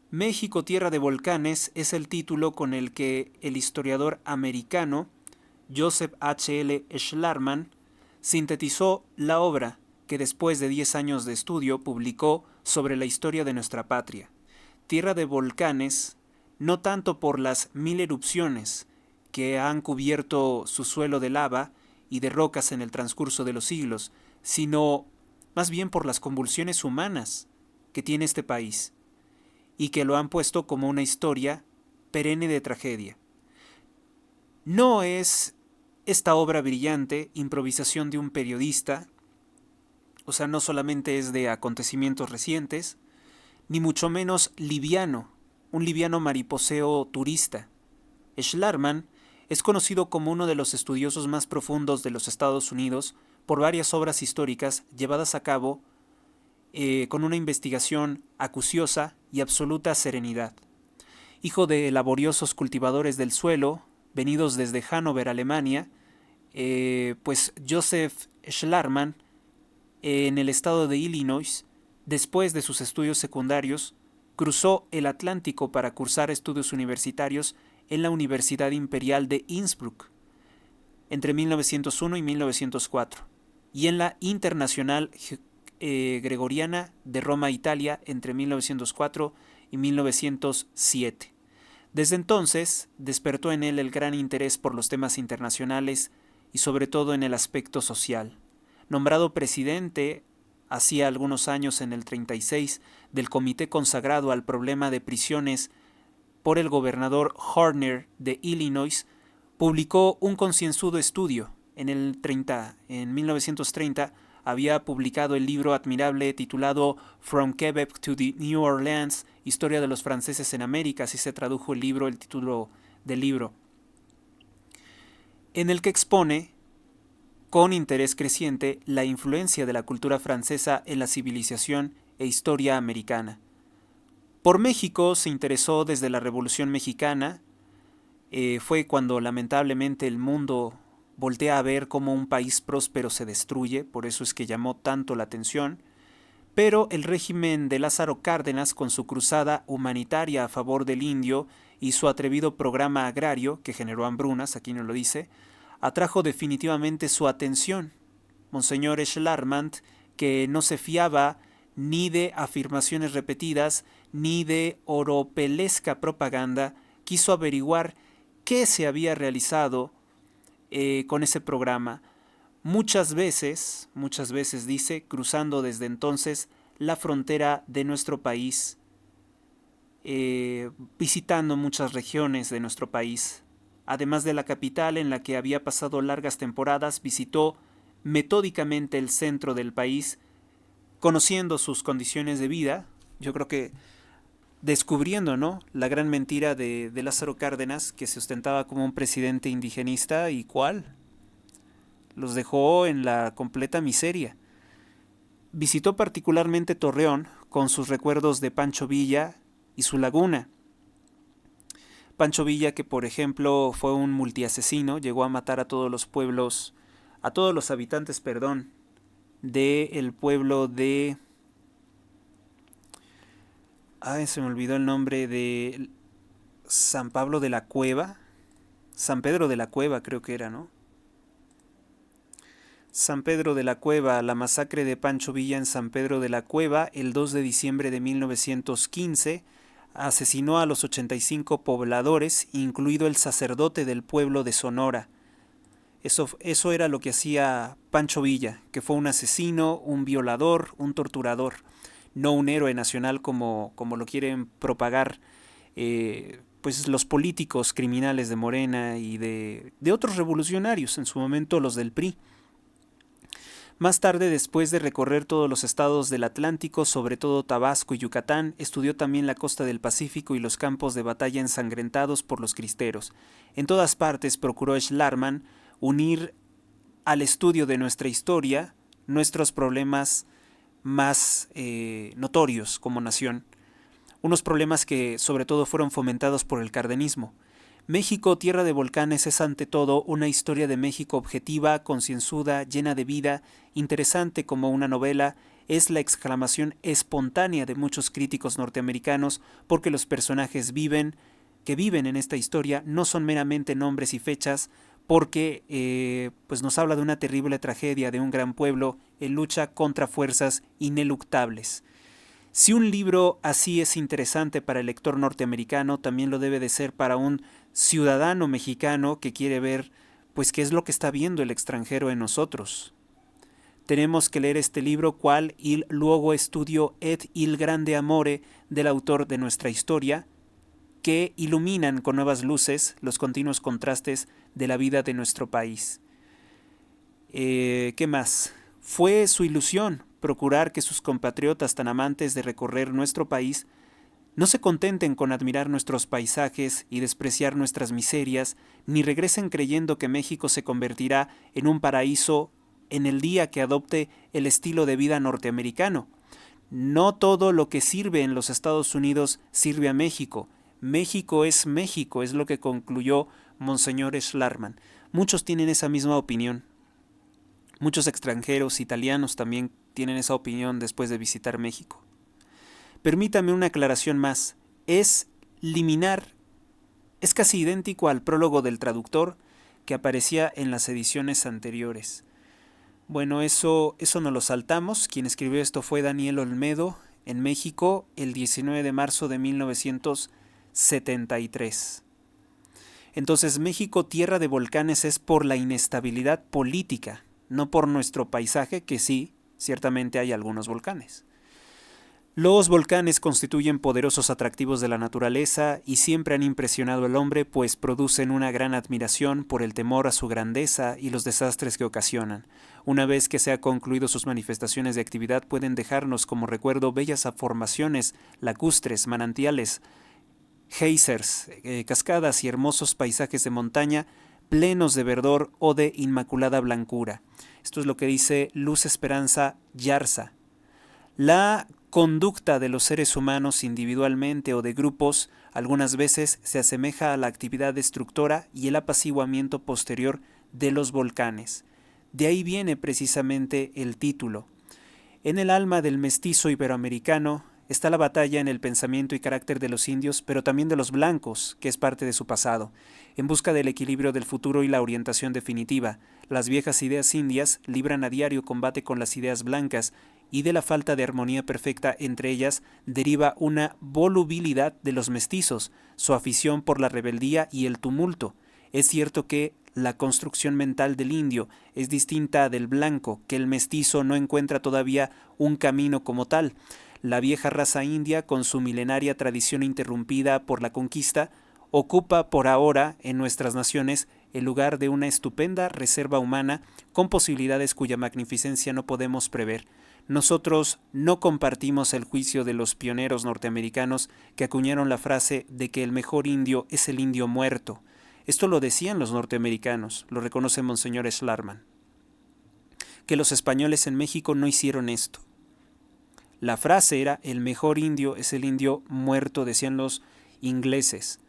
México, tierra de volcanes, es el título con el que el historiador americano Joseph H. L. Schlarman sintetizó la obra que después de 10 años de estudio publicó sobre la historia de nuestra patria. Tierra de volcanes, no tanto por las 1000 erupciones que han cubierto su suelo de lava y de rocas en el transcurso de los siglos, sino más bien por las convulsiones humanas que tiene este país, y que lo han puesto como una historia perenne de tragedia. No es esta obra brillante, improvisación de un periodista, o sea, no solamente es de acontecimientos recientes, ni mucho menos liviano, un liviano mariposeo turista. Schlarman es conocido como uno de los estudiosos más profundos de los Estados Unidos por varias obras históricas llevadas a cabo con una investigación acuciosa y absoluta serenidad. Hijo de laboriosos cultivadores del suelo, venidos desde Hannover, Alemania, pues Joseph Schlarman, en el estado de Illinois, después de sus estudios secundarios, cruzó el Atlántico para cursar estudios universitarios en la Universidad Imperial de Innsbruck entre 1901 y 1904, y en la Internacional Gregoriana de Roma, Italia, entre 1904 y 1907. Desde entonces despertó en él el gran interés por los temas internacionales y sobre todo en el aspecto social. Nombrado presidente hacía algunos años, en el 36, del comité consagrado al problema de prisiones por el gobernador Horner de Illinois, publicó un concienzudo estudio. En 1930 había publicado el libro admirable titulado From Quebec to the New Orleans, Historia de los franceses en América, así se tradujo el título del libro, en el que expone con interés creciente la influencia de la cultura francesa en la civilización e historia americana. Por México se interesó desde la Revolución Mexicana. Fue cuando lamentablemente el mundo voltea a ver cómo un país próspero se destruye, por eso es que llamó tanto la atención. Pero el régimen de Lázaro Cárdenas, con su cruzada humanitaria a favor del indio y su atrevido programa agrario, que generó hambrunas, aquí no lo dice, atrajo definitivamente su atención. Monseñor Schlarman, que no se fiaba ni de afirmaciones repetidas, ni de oropelesca propaganda, quiso averiguar qué se había realizado con ese programa. Muchas veces, dice, cruzando desde entonces la frontera de nuestro país, visitando muchas regiones de nuestro país. Además de la capital, en la que había pasado largas temporadas, visitó metódicamente el centro del país, conociendo sus condiciones de vida. Yo creo que descubriendo, ¿no?, la gran mentira de Lázaro Cárdenas, que se ostentaba como un presidente indigenista, y cuál los dejó en la completa miseria. Visitó particularmente Torreón, con sus recuerdos de Pancho Villa y su laguna. Pancho Villa, que por ejemplo fue un multiasesino, llegó a matar a todos los pueblos, a todos los habitantes, del pueblo de... se me olvidó el nombre, de San Pablo de la Cueva, San Pedro de la Cueva creo que era, ¿no? San Pedro de la Cueva, la masacre de Pancho Villa en San Pedro de la Cueva, el 2 de diciembre de 1915, asesinó a los 85 pobladores, incluido el sacerdote del pueblo de Sonora. Eso era lo que hacía Pancho Villa, que fue un asesino, un violador, un torturador, no un héroe nacional como lo quieren propagar pues los políticos criminales de Morena y de otros revolucionarios, en su momento los del PRI. Más tarde, después de recorrer todos los estados del Atlántico, sobre todo Tabasco y Yucatán, estudió también la costa del Pacífico y los campos de batalla ensangrentados por los cristeros. En todas partes procuró Schlarman unir al estudio de nuestra historia nuestros problemas más notorios como nación, unos problemas que sobre todo fueron fomentados por el cardenismo. México, tierra de volcanes, es ante todo una historia de México objetiva, concienzuda, llena de vida, interesante como una novela. Es la exclamación espontánea de muchos críticos norteamericanos porque los personajes que viven en esta historia no son meramente nombres y fechas, porque pues nos habla de una terrible tragedia de un gran pueblo en lucha contra fuerzas ineluctables. Si un libro así es interesante para el lector norteamericano, también lo debe de ser para un ciudadano mexicano que quiere ver pues qué es lo que está viendo el extranjero en nosotros. Tenemos que leer este libro, Qual il luogo studio et il grande amore, del autor de nuestra historia, que iluminan con nuevas luces los continuos contrastes de la vida de nuestro país. ¿Qué más? Fue su ilusión procurar que sus compatriotas tan amantes de recorrer nuestro país no se contenten con admirar nuestros paisajes y despreciar nuestras miserias, ni regresen creyendo que México se convertirá en un paraíso en el día que adopte el estilo de vida norteamericano. No todo lo que sirve en los Estados Unidos sirve a México. México, es lo que concluyó Monseñor Schlarman. Muchos tienen esa misma opinión. Muchos extranjeros, italianos también tienen esa opinión después de visitar México. Permítame una aclaración más. Es casi idéntico al prólogo del traductor que aparecía en las ediciones anteriores. Bueno, eso nos lo saltamos. Quien escribió esto fue Daniel Olmedo, en México, el 19 de marzo de 1973. Entonces, México, tierra de volcanes, es por la inestabilidad política, no por nuestro paisaje, que sí, ciertamente hay algunos volcanes. Los volcanes constituyen poderosos atractivos de la naturaleza y siempre han impresionado al hombre, pues producen una gran admiración por el temor a su grandeza y los desastres que ocasionan. Una vez que se han concluido sus manifestaciones de actividad, pueden dejarnos como recuerdo bellas formaciones lacustres, manantiales, geysers, cascadas y hermosos paisajes de montaña plenos de verdor o de inmaculada blancura. Esto es lo que dice Luz Esperanza Yarza. La conducta de los seres humanos individualmente o de grupos algunas veces se asemeja a la actividad destructora y el apaciguamiento posterior de los volcanes. De ahí viene precisamente el título. En el alma del mestizo iberoamericano está la batalla en el pensamiento y carácter de los indios, pero también de los blancos, que es parte de su pasado. En busca del equilibrio del futuro y la orientación definitiva, las viejas ideas indias libran a diario combate con las ideas blancas, y de la falta de armonía perfecta entre ellas deriva una volubilidad de los mestizos, su afición por la rebeldía y el tumulto. Es cierto que la construcción mental del indio es distinta del blanco, que el mestizo no encuentra todavía un camino como tal. La vieja raza india, con su milenaria tradición interrumpida por la conquista, ocupa por ahora en nuestras naciones el lugar de una estupenda reserva humana con posibilidades cuya magnificencia no podemos prever. Nosotros no compartimos el juicio de los pioneros norteamericanos que acuñaron la frase de que el mejor indio es el indio muerto. Esto lo decían los norteamericanos, lo reconoce Monseñor Schlarman. Que los españoles en México no hicieron esto. La frase era, el mejor indio es el indio muerto, decían los ingleses.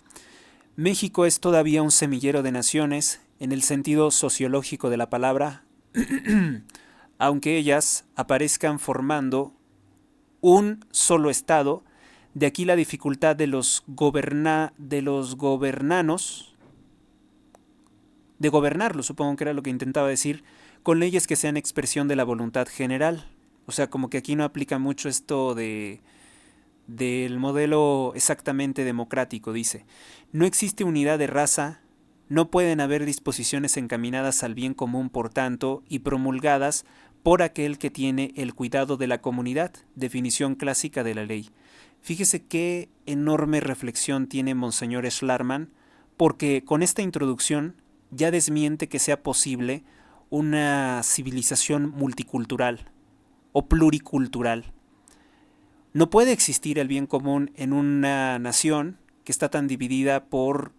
México es todavía un semillero de naciones, en el sentido sociológico de la palabra, aunque ellas aparezcan formando un solo estado. De aquí la dificultad de los gobernanos, de gobernarlo, supongo que era lo que intentaba decir, con leyes que sean expresión de la voluntad general. O sea, como que aquí no aplica mucho esto del modelo exactamente democrático, dice. No existe unidad de raza, no pueden haber disposiciones encaminadas al bien común, por tanto, y promulgadas por aquel que tiene el cuidado de la comunidad, definición clásica de la ley. Fíjese qué enorme reflexión tiene Monseñor Schlarman, porque con esta introducción ya desmiente que sea posible una civilización multicultural o pluricultural. No puede existir el bien común en una nación que está tan dividida por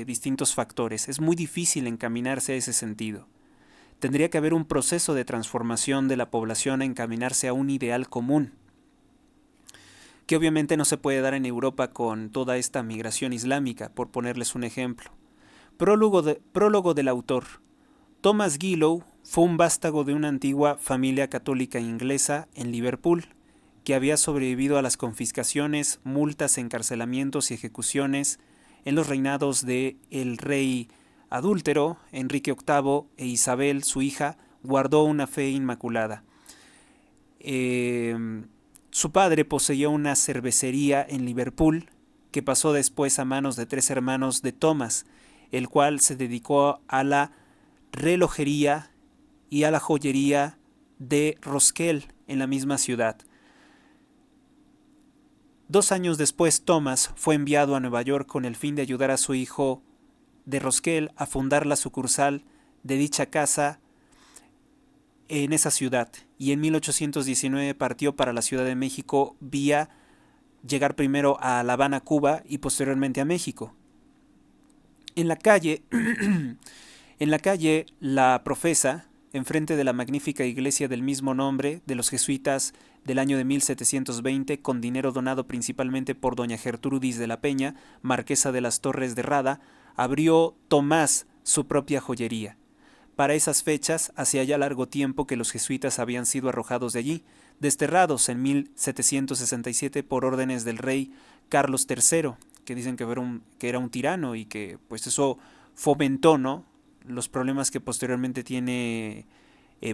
distintos factores. Es muy difícil encaminarse a ese sentido. Tendría que haber un proceso de transformación de la población a encaminarse a un ideal común, que obviamente no se puede dar en Europa con toda esta migración islámica, por ponerles un ejemplo. Prólogo del autor. Thomas Gillow fue un vástago de una antigua familia católica inglesa en Liverpool, que había sobrevivido a las confiscaciones, multas, encarcelamientos y ejecuciones en los reinados de el rey adúltero, Enrique VIII, e Isabel, su hija, guardó una fe inmaculada. Su padre poseía una cervecería en Liverpool, que pasó después a manos de 3 hermanos de Thomas, el cual se dedicó a la relojería y a la joyería de Roskell, en la misma ciudad. 2 años después, Thomas fue enviado a Nueva York con el fin de ayudar a su hijo de Roskell a fundar la sucursal de dicha casa en esa ciudad, y en 1819 partió para la Ciudad de México vía llegar primero a La Habana, Cuba, y posteriormente a México. En la calle La Profesa, enfrente de la magnífica iglesia del mismo nombre de los jesuitas del año de 1720, con dinero donado principalmente por doña Gertrudis de la Peña, marquesa de las Torres de Rada, abrió Tomás su propia joyería. Para esas fechas, hacía ya largo tiempo que los jesuitas habían sido arrojados de allí, desterrados en 1767 por órdenes del rey Carlos III, que dicen que era un tirano, y que pues eso fomentó, ¿no?, los problemas que posteriormente tiene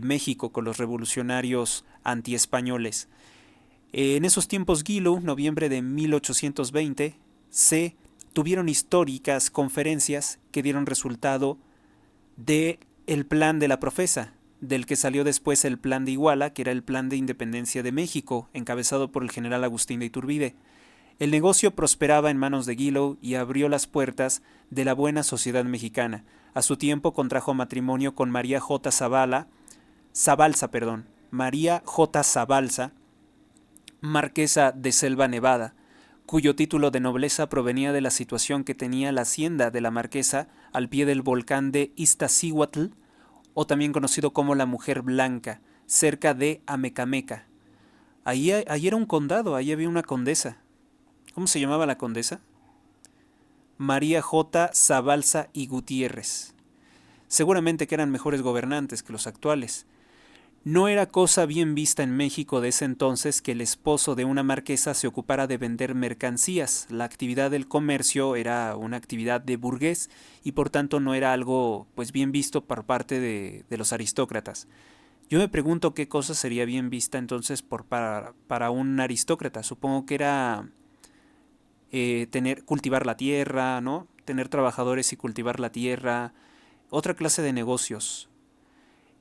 México con los revolucionarios antiespañoles. En esos tiempos, Gillow, noviembre de 1820, se tuvieron históricas conferencias que dieron resultado de el plan de la Profesa, del que salió después el plan de Iguala, que era el plan de independencia de México, encabezado por el general Agustín de Iturbide. El negocio prosperaba en manos de Gillow y abrió las puertas de la buena sociedad mexicana. A su tiempo contrajo matrimonio con María J. Zabalza, marquesa de Selva Nevada, cuyo título de nobleza provenía de la situación que tenía la hacienda de la marquesa al pie del volcán de Iztaccíhuatl, o también conocido como la Mujer Blanca, cerca de Amecameca. Ahí era un condado, ahí había una condesa. ¿Cómo se llamaba la condesa? María J. Zabalza y Gutiérrez. Seguramente que eran mejores gobernantes que los actuales. No era cosa bien vista en México de ese entonces que el esposo de una marquesa se ocupara de vender mercancías. La actividad del comercio era una actividad de burgués y por tanto no era algo pues bien visto por parte de los aristócratas. Yo me pregunto qué cosa sería bien vista entonces para un aristócrata. Supongo que era cultivar la tierra, ¿no? Tener trabajadores y cultivar la tierra, otra clase de negocios.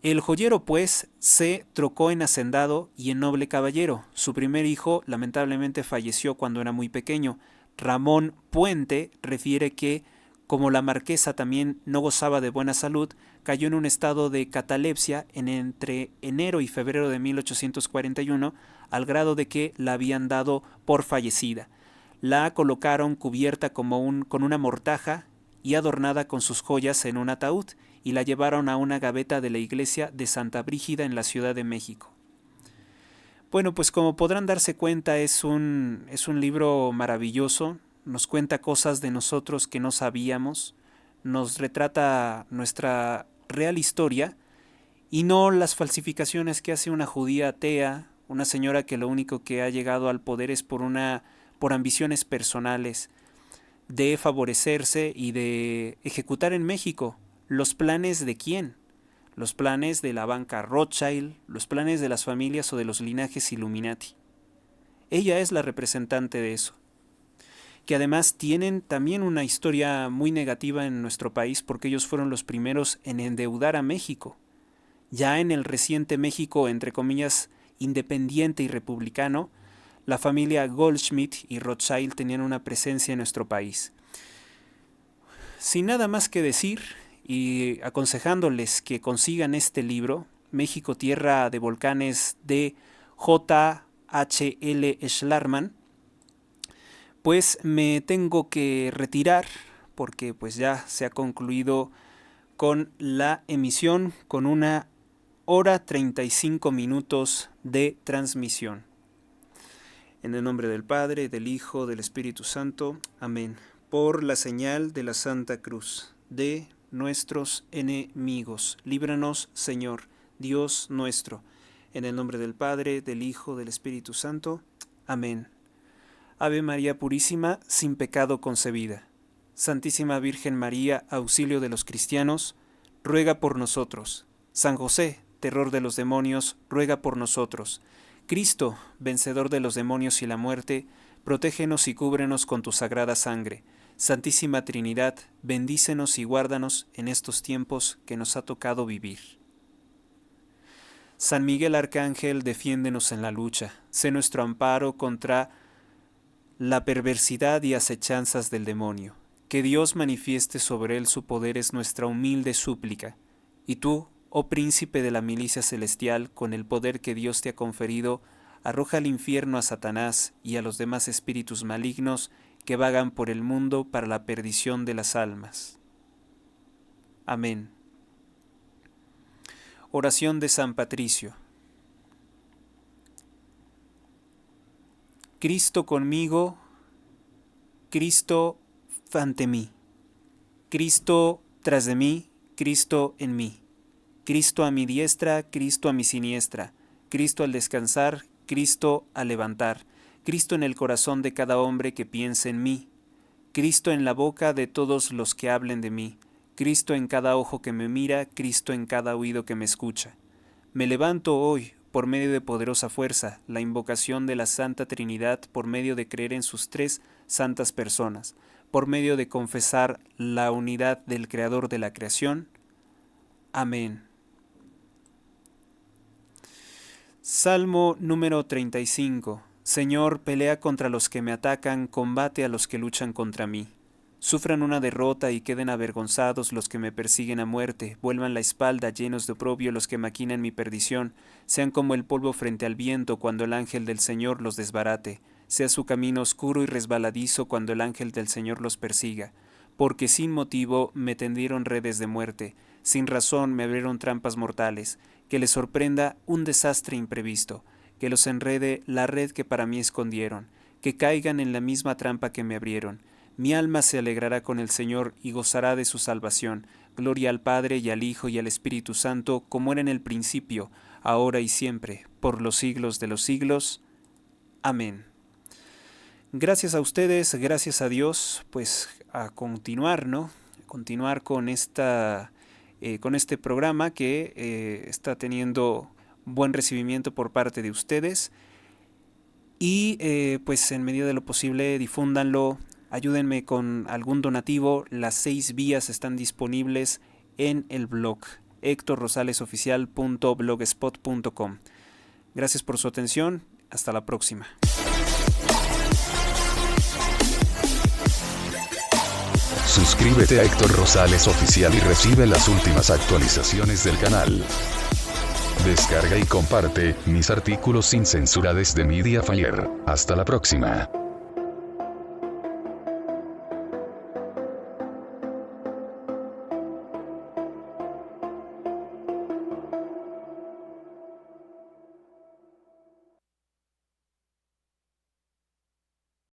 El joyero, pues, se trocó en hacendado y en noble caballero. Su primer hijo lamentablemente falleció cuando era muy pequeño. Ramón Puente refiere que, como la marquesa también no gozaba de buena salud, cayó en un estado de catalepsia entre enero y febrero de 1841, al grado de que la habían dado por fallecida. La colocaron cubierta con una mortaja y adornada con sus joyas en un ataúd, y la llevaron a una gaveta de la iglesia de Santa Brígida en la Ciudad de México. Bueno, pues como podrán darse cuenta, es un libro maravilloso, nos cuenta cosas de nosotros que no sabíamos, nos retrata nuestra real historia y no las falsificaciones que hace una judía atea, una señora que lo único que ha llegado al poder es por ambiciones personales, de favorecerse y de ejecutar en México los planes de quién, los planes de la banca Rothschild, los planes de las familias o de los linajes Illuminati. Ella es la representante de eso, que además tienen también una historia muy negativa en nuestro país porque ellos fueron los primeros en endeudar a México. Ya en el reciente México, entre comillas, independiente y republicano, la familia Goldschmidt y Rothschild tenían una presencia en nuestro país. Sin nada más que decir, y aconsejándoles que consigan este libro, México, Tierra de Volcanes, de J.H.L. Schlarman, pues me tengo que retirar porque pues ya se ha concluido con la emisión, con 1 hora 35 minutos de transmisión. En el nombre del Padre, del Hijo, del Espíritu Santo. Amén. Por la señal de la Santa Cruz de nuestros enemigos, líbranos, Señor, Dios nuestro. En el nombre del Padre, del Hijo, del Espíritu Santo. Amén. Ave María Purísima, sin pecado concebida. Santísima Virgen María, auxilio de los cristianos, ruega por nosotros. San José, terror de los demonios, ruega por nosotros. Cristo, vencedor de los demonios y la muerte, protégenos y cúbrenos con tu sagrada sangre. Santísima Trinidad, bendícenos y guárdanos en estos tiempos que nos ha tocado vivir. San Miguel Arcángel, defiéndenos en la lucha. Sé nuestro amparo contra la perversidad y acechanzas del demonio. Que Dios manifieste sobre él su poder es nuestra humilde súplica. Y tú, oh príncipe de la milicia celestial, con el poder que Dios te ha conferido, arroja al infierno a Satanás y a los demás espíritus malignos que vagan por el mundo para la perdición de las almas. Amén. Oración de San Patricio. Cristo conmigo, Cristo ante mí, Cristo tras de mí, Cristo en mí, Cristo a mi diestra, Cristo a mi siniestra, Cristo al descansar, Cristo al levantar, Cristo en el corazón de cada hombre que piense en mí, Cristo en la boca de todos los que hablen de mí, Cristo en cada ojo que me mira, Cristo en cada oído que me escucha. Me levanto hoy, por medio de poderosa fuerza, la invocación de la Santa Trinidad, por medio de creer en sus 3 santas personas, por medio de confesar la unidad del Creador de la creación. Amén. Salmo número 35. Señor, pelea contra los que me atacan, combate a los que luchan contra mí. Sufran una derrota y queden avergonzados los que me persiguen a muerte, vuelvan la espalda llenos de oprobio los que maquinan mi perdición, sean como el polvo frente al viento cuando el ángel del Señor los desbarate, sea su camino oscuro y resbaladizo cuando el ángel del Señor los persiga, porque sin motivo me tendieron redes de muerte, sin razón me abrieron trampas mortales, que les sorprenda un desastre imprevisto, que los enrede la red que para mí escondieron, que caigan en la misma trampa que me abrieron. Mi alma se alegrará con el Señor y gozará de su salvación. Gloria al Padre y al Hijo y al Espíritu Santo, como era en el principio, ahora y siempre, por los siglos de los siglos. Amén. Gracias a ustedes, gracias a Dios, pues a continuar, ¿no? Continuar con este programa que está teniendo buen recibimiento por parte de ustedes. Y pues en medida de lo posible difúndanlo. Ayúdenme con algún donativo. Las 6 vías están disponibles en el blog hectorrosalesoficial.blogspot.com. Gracias por su atención. Hasta la próxima. Suscríbete a Héctor Rosales Oficial y recibe las últimas actualizaciones del canal. Descarga y comparte mis artículos sin censura desde Mediafire. Hasta la próxima.